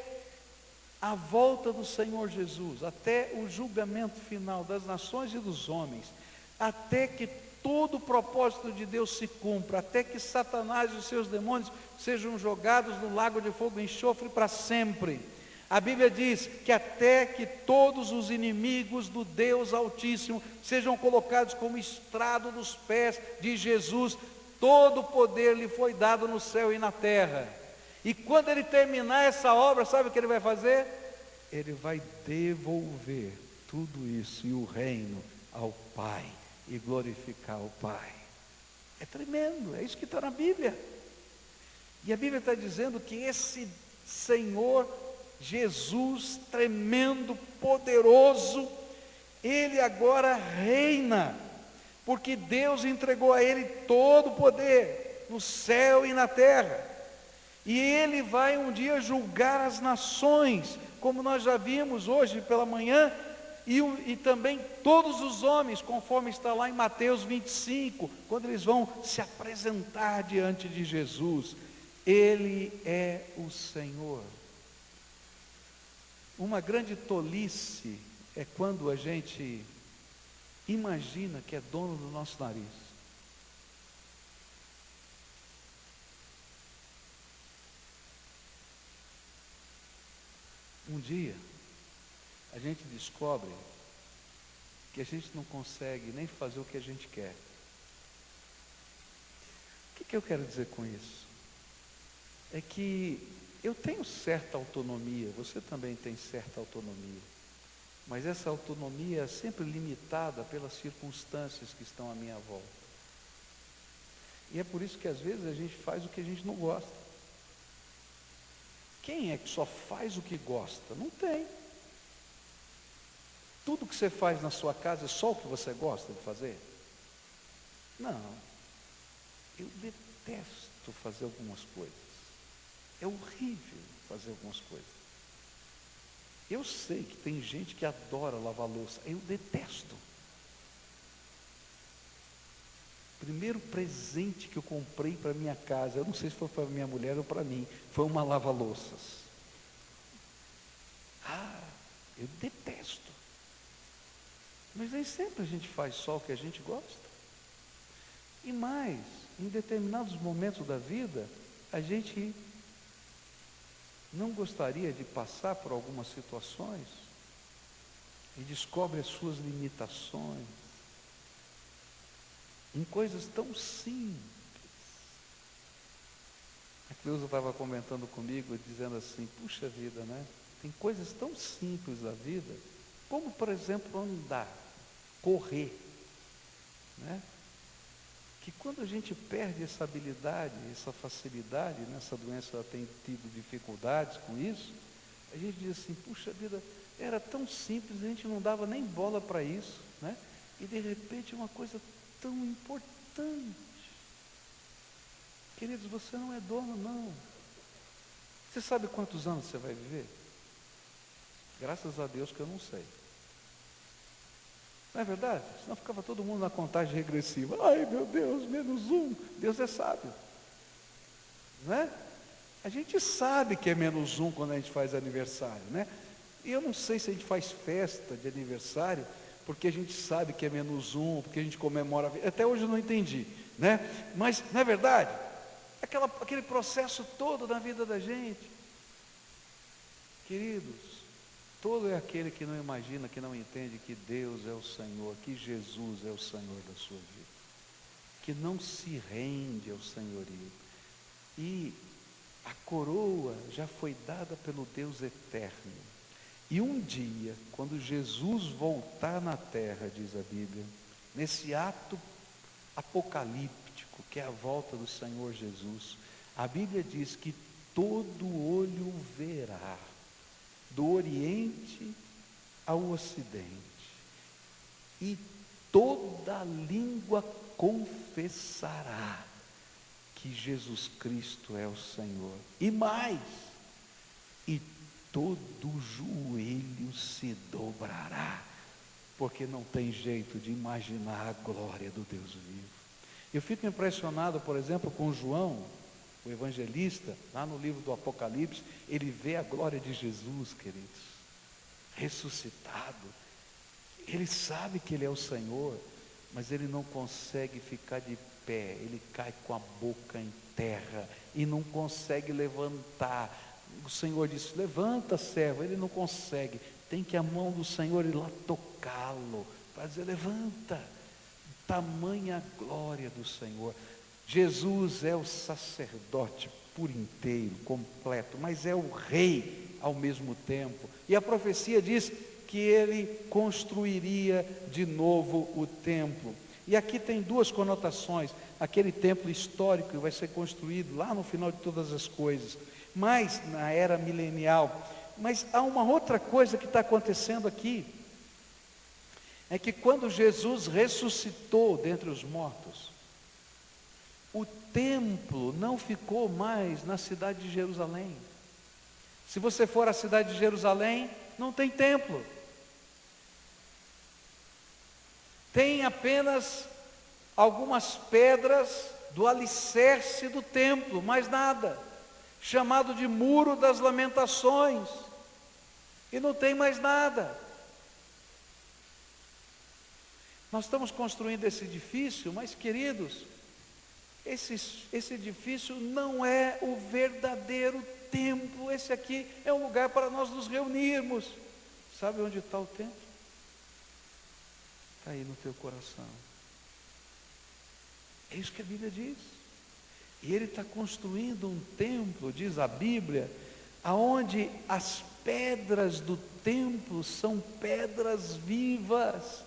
a volta do Senhor Jesus, até o julgamento final das nações e dos homens, até que todo o propósito de Deus se cumpra, até que Satanás e os seus demônios sejam jogados no lago de fogo e enxofre para sempre. A Bíblia diz que até que todos os inimigos do Deus Altíssimo sejam colocados como estrado dos pés de Jesus, todo o poder lhe foi dado no céu e na terra. E quando ele terminar essa obra, sabe o que ele vai fazer? Ele vai devolver tudo isso e o reino ao Pai, e glorificar o Pai. É tremendo, é isso que está na Bíblia. E a Bíblia está dizendo que esse Senhor Jesus, tremendo, poderoso, ele agora reina, porque Deus entregou a ele todo o poder. no céu e na terra. E Ele vai um dia julgar as nações, como nós já vimos hoje pela manhã, e também todos os homens, conforme está lá em Mateus 25, quando eles vão se apresentar diante de Jesus. Ele é o Senhor. Uma grande tolice é quando a gente imagina que é dono do nosso nariz. Um dia, a gente descobre que a gente não consegue nem fazer o que a gente quer. O que eu quero dizer com isso? É que eu tenho certa autonomia, você também tem certa autonomia, mas essa autonomia é sempre limitada pelas circunstâncias que estão à minha volta. E é por isso que às vezes a gente faz o que a gente não gosta. Quem é que só faz o que gosta? Não tem. Tudo que você faz na sua casa é só o que você gosta de fazer? Não. Eu detesto fazer algumas coisas. É horrível fazer algumas coisas. Eu sei que tem gente que adora lavar louça. Eu detesto. Primeiro presente que eu comprei para minha casa, eu não sei se foi para minha mulher ou para mim, foi uma lava-louças. Eu detesto. Mas nem sempre a gente faz só o que a gente gosta. E mais, em determinados momentos da vida, a gente não gostaria de passar por algumas situações e descobre as suas limitações em coisas tão simples. A Cleusa estava comentando comigo, dizendo assim, puxa vida, né? Tem coisas tão simples da vida, como por exemplo andar, correr, né? Que quando a gente perde essa habilidade, essa facilidade, nessa doença ela tem tido dificuldades com isso, a gente diz assim, puxa vida, era tão simples, a gente não dava nem bola para isso, né? E de repente é uma coisa tão importante. Queridos, você não é dono, não. Você sabe quantos anos você vai viver? Graças a Deus que eu não sei. Não é verdade? Senão ficava todo mundo na contagem regressiva. Ai meu Deus, -1. Deus é sábio. Não é? A gente sabe que é -1 quando a gente faz aniversário, né? E eu não sei se a gente faz festa de aniversário porque a gente sabe que é -1, porque a gente comemora. Até hoje eu não entendi, né? Mas, não é verdade? Aquele processo todo na vida da gente. Queridos, todo é aquele que não imagina, que não entende que Deus é o Senhor, que Jesus é o Senhor da sua vida, que não se rende ao senhorio. E a coroa já foi dada pelo Deus eterno. E um dia, quando Jesus voltar na terra, diz a Bíblia, nesse ato apocalíptico, que é a volta do Senhor Jesus, a Bíblia diz que todo olho verá, do Oriente ao Ocidente, e toda língua confessará que Jesus Cristo é o Senhor. E mais, e todo joelho se dobrará, porque não tem jeito de imaginar a glória do Deus vivo. Eu fico impressionado, por exemplo, com João, o evangelista, lá no livro do Apocalipse, ele vê a glória de Jesus, queridos, ressuscitado. Ele sabe que ele é o Senhor, mas ele não consegue ficar de pé, ele cai com a boca em terra e não consegue levantar. O Senhor disse, levanta, servo. Ele não consegue, tem que a mão do Senhor ir lá tocá-lo, para dizer, levanta. Tamanha glória do Senhor. Jesus é o sacerdote por inteiro, completo, mas é o rei ao mesmo tempo. E a profecia diz que ele construiria de novo o templo. E aqui tem duas conotações: aquele templo histórico que vai ser construído lá no final de todas as coisas, mas na era milenial. Mas há uma outra coisa que está acontecendo aqui, é que quando Jesus ressuscitou dentre os mortos, o templo não ficou mais na cidade de Jerusalém. Se você for à cidade de Jerusalém, não tem templo. Tem apenas algumas pedras do alicerce do templo, mais nada, chamado de Muro das Lamentações, e não tem mais nada. Nós estamos construindo esse edifício, mas queridos, esse edifício não é o verdadeiro templo. Esse aqui é um lugar para nós nos reunirmos. Sabe onde está o templo? Está aí no teu coração. É isso que a Bíblia diz. E Ele está construindo um templo, diz a Bíblia, aonde as pedras do templo são pedras vivas,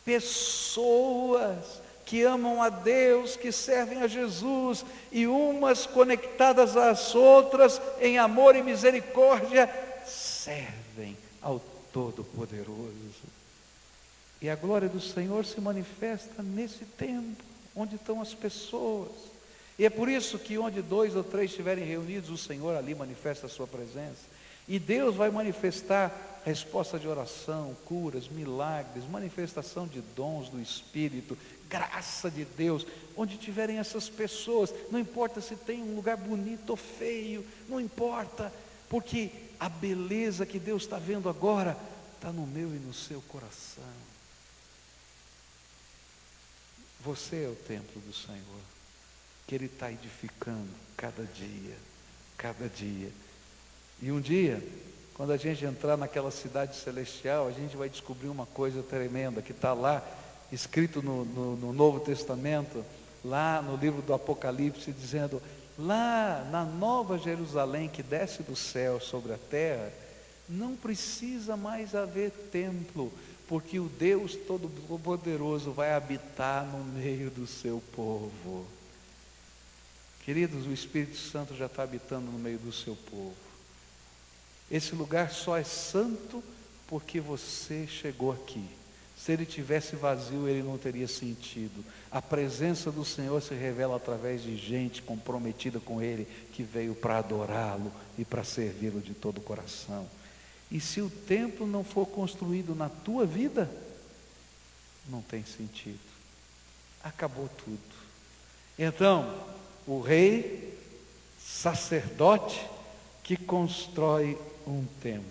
pessoas que amam a Deus, que servem a Jesus, e umas conectadas às outras em amor e misericórdia, servem ao Todo-Poderoso. E a glória do Senhor se manifesta nesse templo, onde estão as pessoas. E é por isso que onde 2 ou 3 estiverem reunidos, o Senhor ali manifesta a sua presença. E Deus vai manifestar resposta de oração, curas, milagres, manifestação de dons do Espírito, graça de Deus, onde tiverem essas pessoas. Não importa se tem um lugar bonito ou feio, não importa, porque a beleza que Deus está vendo agora está no meu e no seu coração. Você é o templo do Senhor, que Ele está edificando cada dia, cada dia. E um dia, quando a gente entrar naquela cidade celestial, a gente vai descobrir uma coisa tremenda, que está lá, escrito no Novo Testamento, lá no livro do Apocalipse, dizendo, lá na Nova Jerusalém, que desce do céu sobre a terra, não precisa mais haver templo, porque o Deus Todo-Poderoso vai habitar no meio do seu povo. Queridos, o Espírito Santo já está habitando no meio do seu povo. Esse lugar só é santo porque você chegou aqui. Se ele tivesse vazio, ele não teria sentido. A presença do Senhor se revela através de gente comprometida com Ele, que veio para adorá-lo e para servi-lo de todo o coração. E se o templo não for construído na tua vida, não tem sentido. Acabou tudo. Então, o rei, sacerdote, que constrói um templo.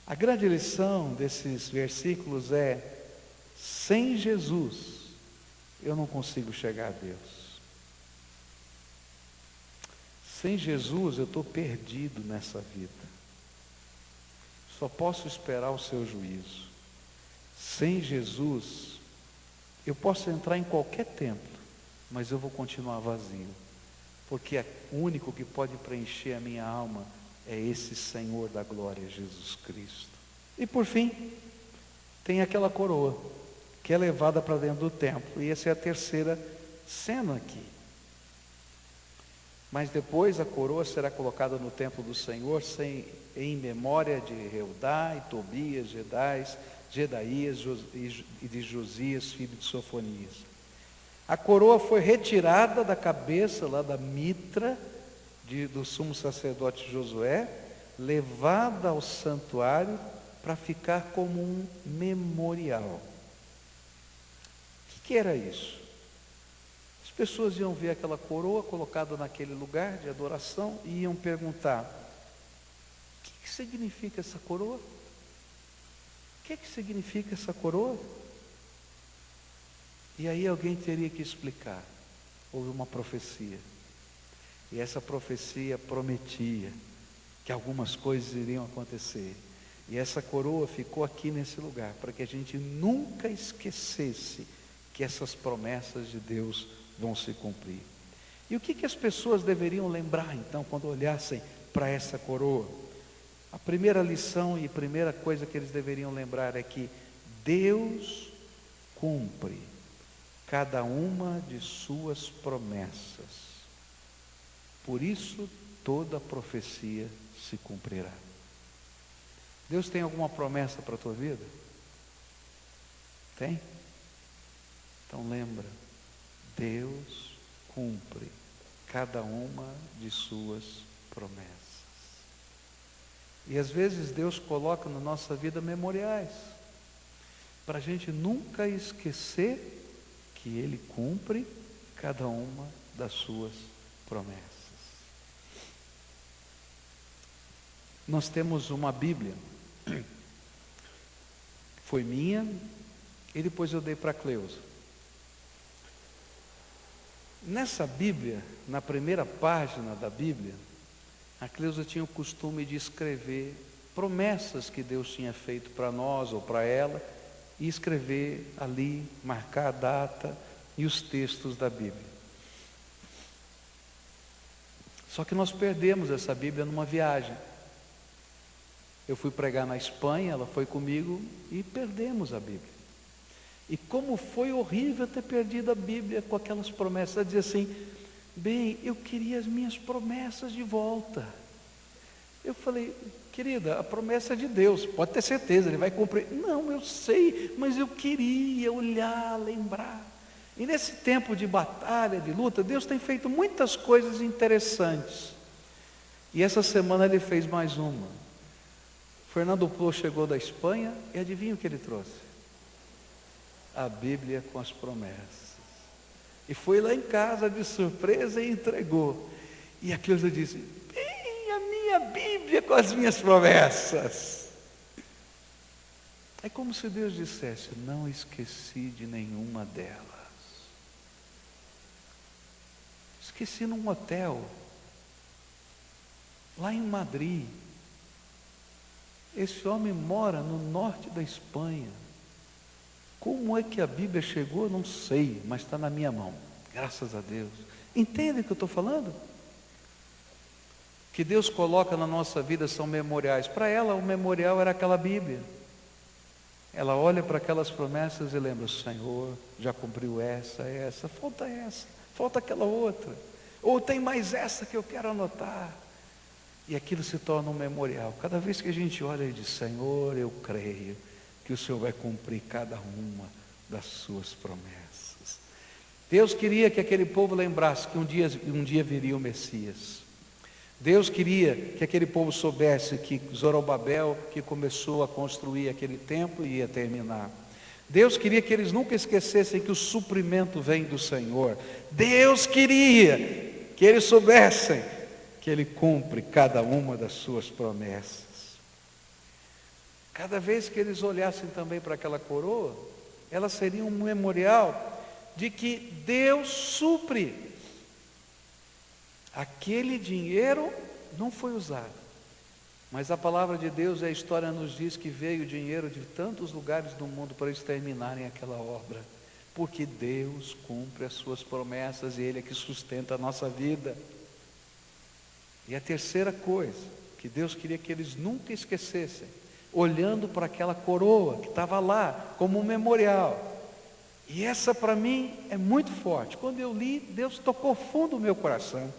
A grande lição desses versículos é: sem Jesus, eu não consigo chegar a Deus. Sem Jesus, eu estou perdido nessa vida. Só posso esperar o seu juízo. Sem Jesus, eu posso entrar em qualquer templo, mas eu vou continuar vazio, porque o único que pode preencher a minha alma é esse Senhor da glória, Jesus Cristo. E por fim, tem aquela coroa, que é levada para dentro do templo, e essa é a terceira cena aqui. Mas depois a coroa será colocada no templo do Senhor, em memória de Reudá e Tobias, Jedaías e de Josias, filho de Sofonias. A coroa foi retirada da cabeça, lá da mitra, do sumo sacerdote Josué, levada ao santuário para ficar como um memorial. O que era isso? As pessoas iam ver aquela coroa colocada naquele lugar de adoração e iam perguntar: o que significa essa coroa? O que significa essa coroa? E aí alguém teria que explicar. Houve uma profecia. E essa profecia prometia que algumas coisas iriam acontecer. E essa coroa ficou aqui nesse lugar, para que a gente nunca esquecesse que essas promessas de Deus vão se cumprir. E o que as pessoas deveriam lembrar então, quando olhassem para essa coroa? A primeira lição e primeira coisa que eles deveriam lembrar é que Deus cumpre cada uma de suas promessas. Por isso, toda profecia se cumprirá. Deus tem alguma promessa para a tua vida? Tem? Então lembra, Deus cumpre cada uma de suas promessas. E às vezes Deus coloca na nossa vida memoriais, para a gente nunca esquecer que Ele cumpre cada uma das suas promessas. Nós temos uma Bíblia, foi minha, e depois eu dei para a Cleusa. Nessa Bíblia, na primeira página da Bíblia, a Cleusa tinha o costume de escrever promessas que Deus tinha feito para nós ou para ela, e escrever ali, marcar a data e os textos da Bíblia. Só que nós perdemos essa Bíblia numa viagem. Eu fui pregar na Espanha, ela foi comigo e perdemos a Bíblia. E como foi horrível ter perdido a Bíblia com aquelas promessas. Ela dizia assim: bem, eu queria as minhas promessas de volta. Eu falei: querida, a promessa é de Deus, pode ter certeza, Ele vai cumprir. Não, eu sei, mas eu queria olhar, lembrar. E nesse tempo de batalha, de luta, Deus tem feito muitas coisas interessantes. E essa semana Ele fez mais uma. Fernando Plô chegou da Espanha e adivinha o que ele trouxe? A Bíblia com as promessas. E foi lá em casa de surpresa e entregou. E a Cleusa disse: bem, a minha Bíblia com as minhas promessas. É como se Deus dissesse: não esqueci de nenhuma delas. Esqueci num hotel, lá em Madrid. Esse homem mora no norte da Espanha. Como é que a Bíblia chegou? Não sei, mas está na minha mão, graças a Deus. Entende o que eu estou falando? Que Deus coloca na nossa vida são memoriais. Para ela, o memorial era aquela Bíblia. Ela olha para aquelas promessas e lembra: o Senhor já cumpriu essa, falta aquela outra. Ou tem mais essa que eu quero anotar. E aquilo se torna um memorial. Cada vez que a gente olha e diz: Senhor, eu creio que o Senhor vai cumprir cada uma das suas promessas. Deus queria que aquele povo lembrasse que um dia viria o Messias. Deus queria que aquele povo soubesse que Zorobabel, que começou a construir aquele templo, ia terminar. Deus queria que eles nunca esquecessem que o suprimento vem do Senhor. Deus queria que eles soubessem que Ele cumpre cada uma das suas promessas. Cada vez que eles olhassem também para aquela coroa, ela seria um memorial de que Deus supre. Aquele dinheiro não foi usado, mas a palavra de Deus e a história nos diz que veio dinheiro de tantos lugares do mundo para eles terminarem aquela obra, porque Deus cumpre as suas promessas e Ele é que sustenta a nossa vida. E a terceira coisa que Deus queria que eles nunca esquecessem, olhando para aquela coroa que estava lá como um memorial. E essa para mim é muito forte. Quando eu li, Deus tocou fundo o meu coração.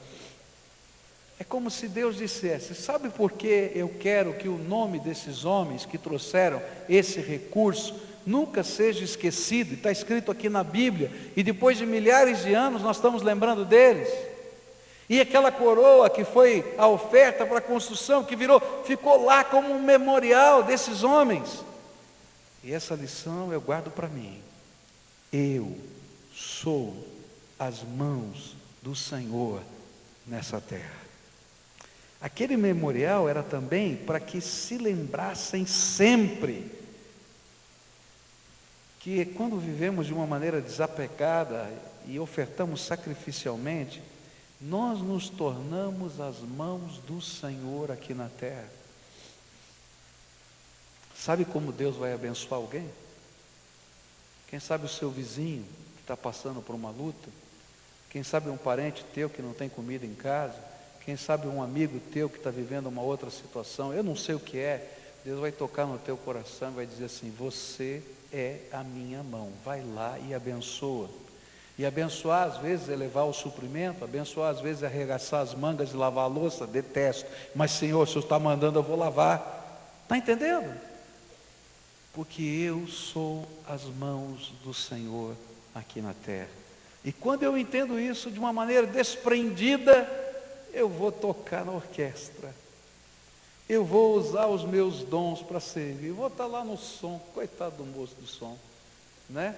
É como se Deus dissesse: sabe por que eu quero que o nome desses homens que trouxeram esse recurso nunca seja esquecido? Está escrito aqui na Bíblia, e depois de milhares de anos nós estamos lembrando deles. E aquela coroa que foi a oferta para a construção, que ficou lá como um memorial desses homens. E essa lição eu guardo para mim. Eu sou as mãos do Senhor nessa terra. Aquele memorial era também para que se lembrassem sempre que quando vivemos de uma maneira desapegada e ofertamos sacrificialmente, nós nos tornamos as mãos do Senhor aqui na terra. Sabe como Deus vai abençoar alguém? Quem sabe o seu vizinho que está passando por uma luta, quem sabe um parente teu que não tem comida em casa, quem sabe um amigo teu que está vivendo uma outra situação, eu não sei o que é. Deus vai tocar no teu coração e vai dizer assim: você é a minha mão, vai lá e abençoa. E abençoar às vezes é levar o suprimento, abençoar às vezes é arregaçar as mangas e lavar a louça, detesto, mas Senhor, o Senhor está mandando, eu vou lavar. Está entendendo? Porque eu sou as mãos do Senhor aqui na terra. E quando eu entendo isso de uma maneira desprendida, eu vou tocar na orquestra. Eu vou usar os meus dons para servir. Eu vou estar lá no som, coitado do moço do som, né?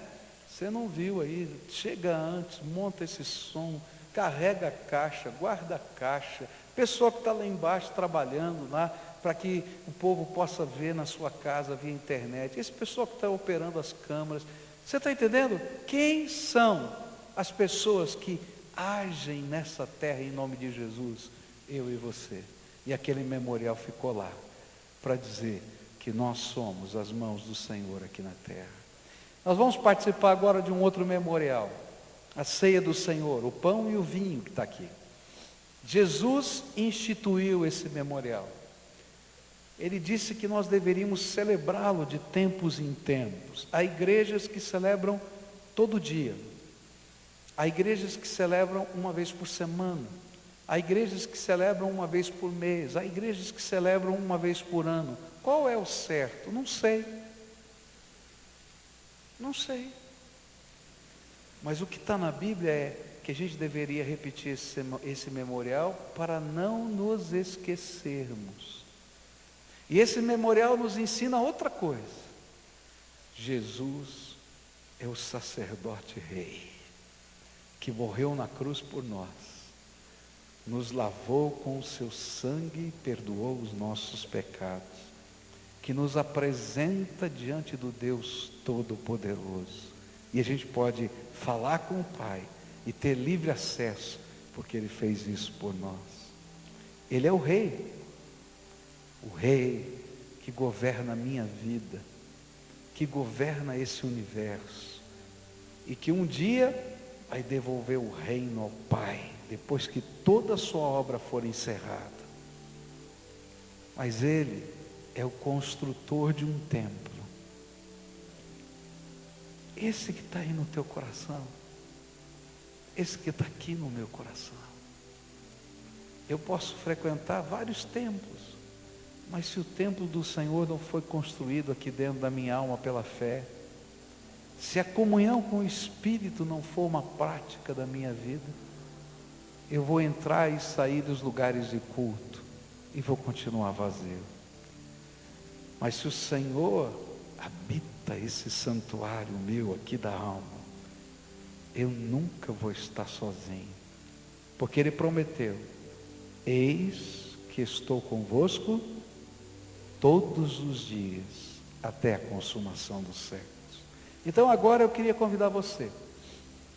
Você não viu aí, chega antes, monta esse som, carrega a caixa, guarda a caixa, pessoa que está lá embaixo trabalhando lá, para que o povo possa ver na sua casa via internet, esse pessoal que está operando as câmeras, você está entendendo? Quem são as pessoas que agem nessa terra em nome de Jesus? Eu e você. E aquele memorial ficou lá, para dizer que nós somos as mãos do Senhor aqui na terra. Nós vamos participar agora de um outro memorial, a ceia do Senhor, o pão e o vinho que está aqui. Jesus instituiu esse memorial. Ele disse que nós deveríamos celebrá-lo de tempos em tempos. Há igrejas que celebram todo dia. Há igrejas que celebram uma vez por semana. Há igrejas que celebram uma vez por mês. Há igrejas que celebram uma vez por ano. Qual é o certo? Não sei. Não sei. Mas o que está na Bíblia é que a gente deveria repetir esse memorial para não nos esquecermos. E esse memorial nos ensina outra coisa. Jesus é o sacerdote rei, que morreu na cruz por nós, nos lavou com o seu sangue e perdoou os nossos pecados, que nos apresenta diante do Deus Todo-Poderoso. E a gente pode falar com o Pai e ter livre acesso, porque Ele fez isso por nós. Ele é o Rei que governa a minha vida, que governa esse universo, e que um dia vai devolver o reino ao Pai, depois que toda a sua obra for encerrada. Mas Ele é o construtor de um templo. Esse que está aí no teu coração, esse que está aqui no meu coração. Eu posso frequentar vários templos, mas se o templo do Senhor não foi construído aqui dentro da minha alma pela fé, se a comunhão com o Espírito não for uma prática da minha vida, eu vou entrar e sair dos lugares de culto e vou continuar vazio. Mas se o Senhor habita esse santuário meu aqui da alma, eu nunca vou estar sozinho, porque Ele prometeu: eis que estou convosco todos os dias, até a consumação dos séculos. Então agora eu queria convidar você,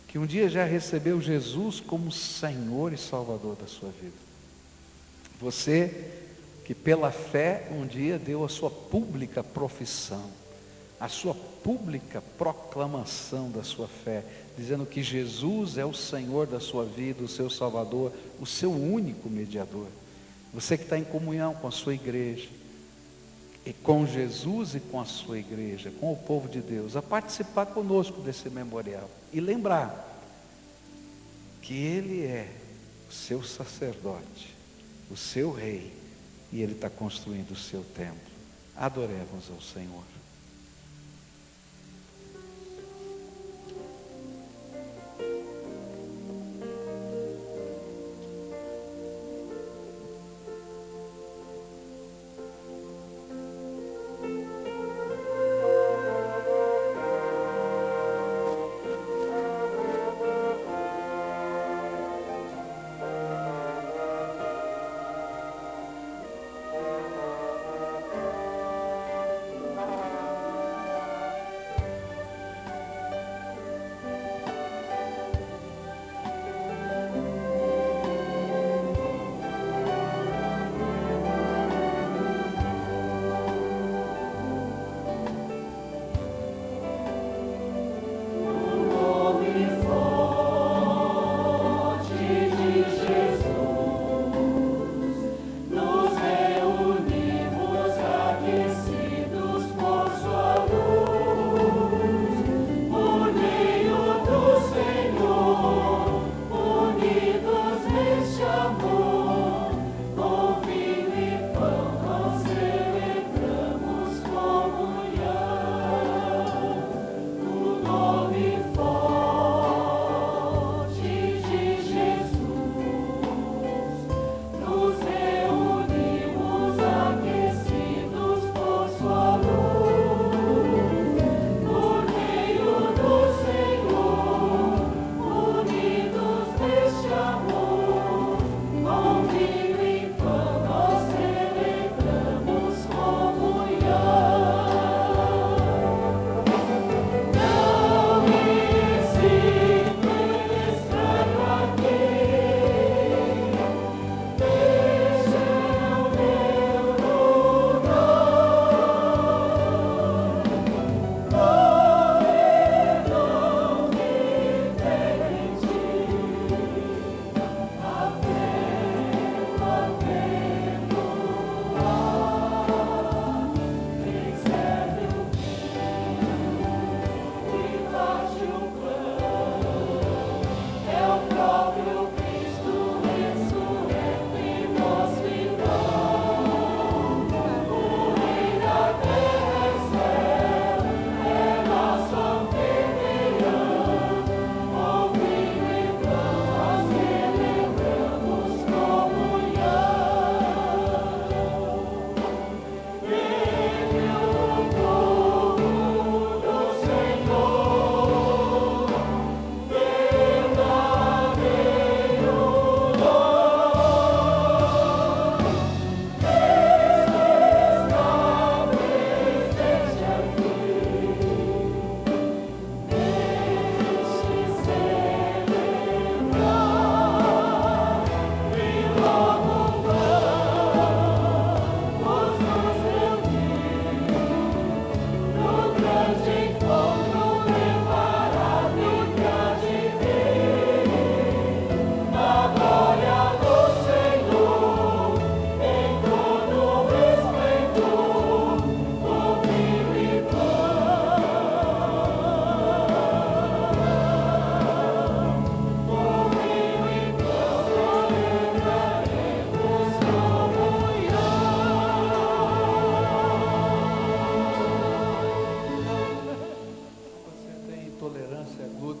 que um dia já recebeu Jesus como Senhor e Salvador da sua vida. Você que pela fé um dia deu a sua pública profissão, a sua pública proclamação da sua fé, dizendo que Jesus é o Senhor da sua vida, o seu Salvador, o seu único mediador. Você que está em comunhão com a sua igreja, e com Jesus e com a sua igreja, com o povo de Deus, a participar conosco desse memorial, e lembrar que Ele é o seu sacerdote, o seu rei, e Ele está construindo o seu templo. Adoremos ao Senhor.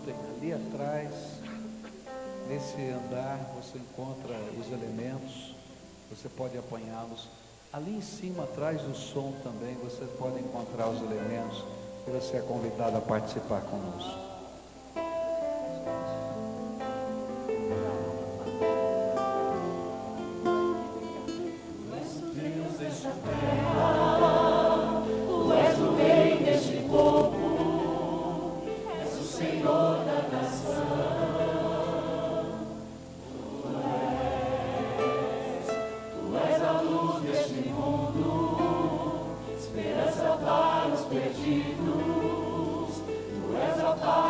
escutem, ali atrás, nesse andar, você encontra os elementos, você pode apanhá-los. Ali em cima, atrás do som também, você pode encontrar os elementos, e você é convidado a participar conosco. Esperança para os perdidos, tu és a paz.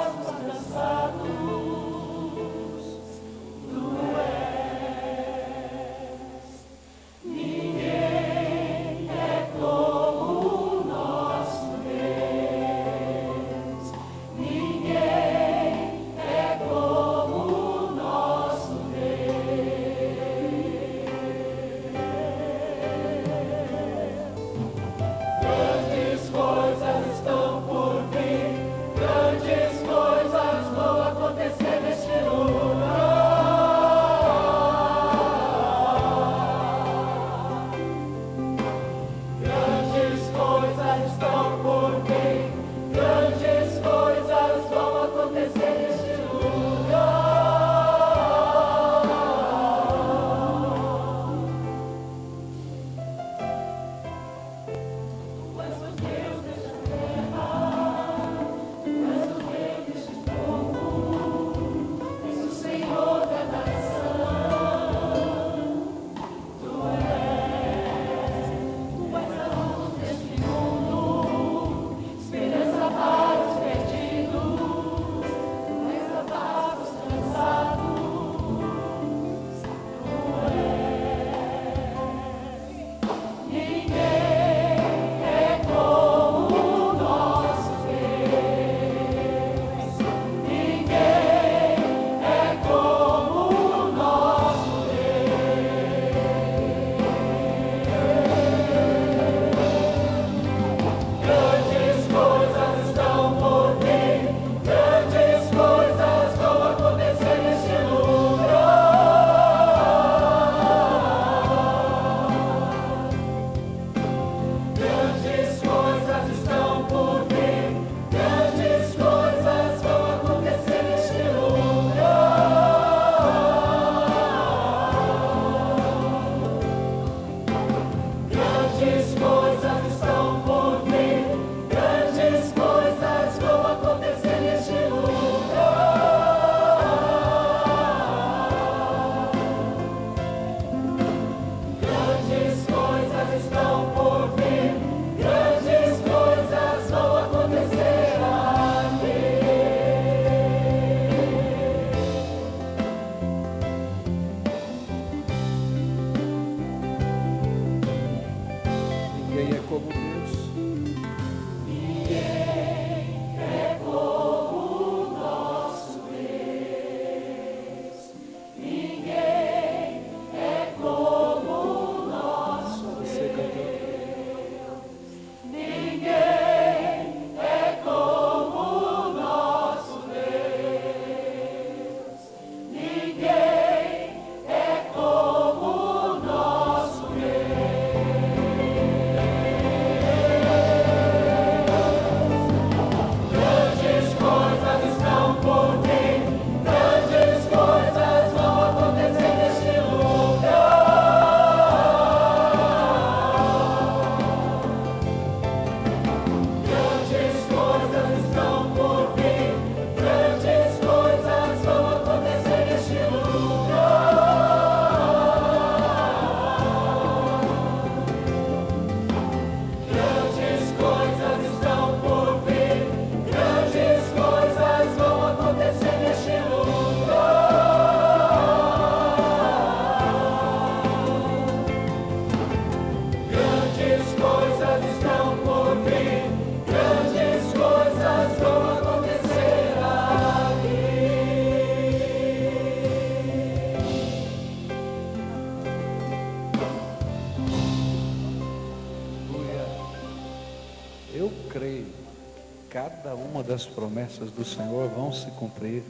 uma das promessas do Senhor vão se cumprir.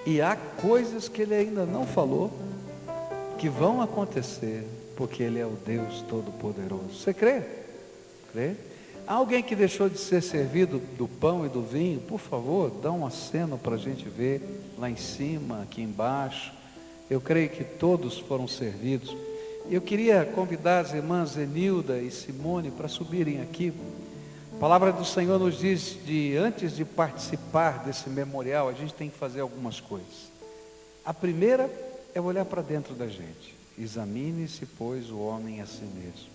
E há coisas que Ele ainda não falou, que vão acontecer, porque Ele é o Deus Todo-Poderoso. Você crê? Crê? Há alguém que deixou de ser servido do pão e do vinho? Por favor, dá um aceno para a gente ver, lá em cima, aqui embaixo. Eu creio que todos foram servidos. Eu queria convidar as irmãs Zenilda e Simone para subirem aqui. A palavra do Senhor nos diz de antes de participar desse memorial, a gente tem que fazer algumas coisas. A primeira é olhar para dentro da gente. Examine-se, pois, o homem a si mesmo.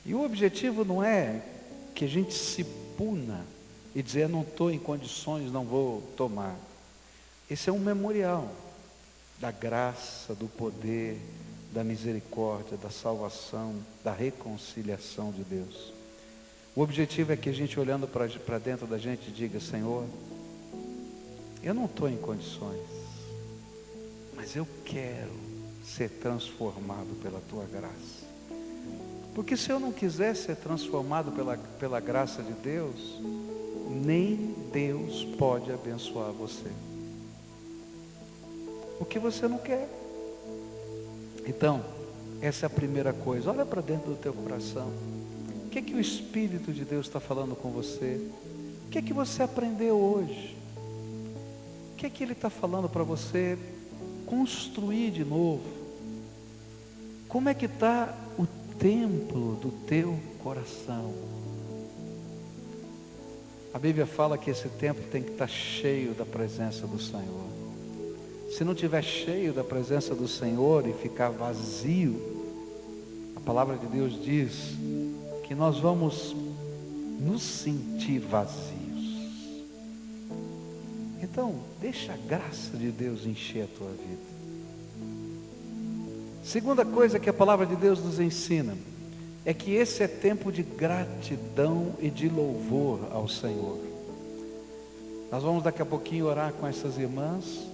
E o objetivo não é que a gente se puna e dizer, não estou em condições, não vou tomar. Esse é um memorial da graça, do poder, da misericórdia, da salvação, da reconciliação de Deus. O objetivo é que a gente, olhando para dentro da gente, diga, Senhor, eu não estou em condições, mas eu quero ser transformado pela Tua graça. Porque se eu não quiser ser transformado pela graça de Deus, nem Deus pode abençoar você. Porque você não quer. Então, essa é a primeira coisa. Olha para dentro do teu coração. O que é que o Espírito de Deus está falando com você? O que é que você aprendeu hoje? O que é que Ele está falando para você construir de novo? Como é que está o templo do teu coração? A Bíblia fala que esse templo tem que estar cheio da presença do Senhor. Se não estiver cheio da presença do Senhor e ficar vazio, a palavra de Deus diz que nós vamos nos sentir vazios. Então, deixa a graça de Deus encher a tua vida. Segunda coisa que a palavra de Deus nos ensina é que esse é tempo de gratidão e de louvor ao Senhor. Nós vamos daqui a pouquinho orar com essas irmãs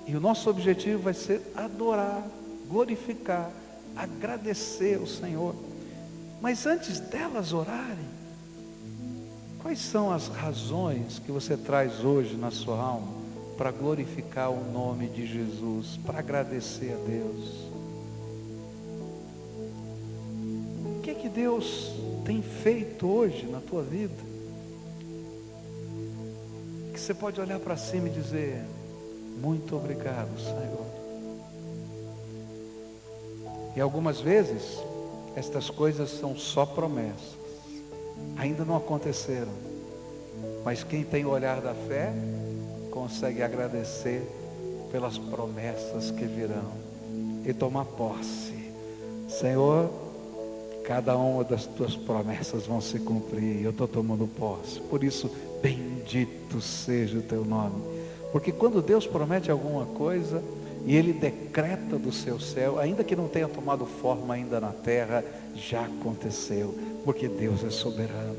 e o nosso objetivo vai ser adorar, glorificar, agradecer o Senhor. Mas antes delas orarem, quais são as razões que você traz hoje na sua alma para glorificar o nome de Jesus, para agradecer a Deus? O que é que Deus tem feito hoje na tua vida? Que você pode olhar para cima e dizer, muito obrigado, Senhor. E algumas vezes, estas coisas são só promessas, ainda não aconteceram, mas quem tem o olhar da fé, consegue agradecer pelas promessas que virão, e tomar posse. Senhor, cada uma das tuas promessas vão se cumprir, eu estou tomando posse, por isso, bendito seja o teu nome, porque quando Deus promete alguma coisa, e Ele decreta do seu céu, ainda que não tenha tomado forma ainda na terra, já aconteceu, porque Deus é soberano.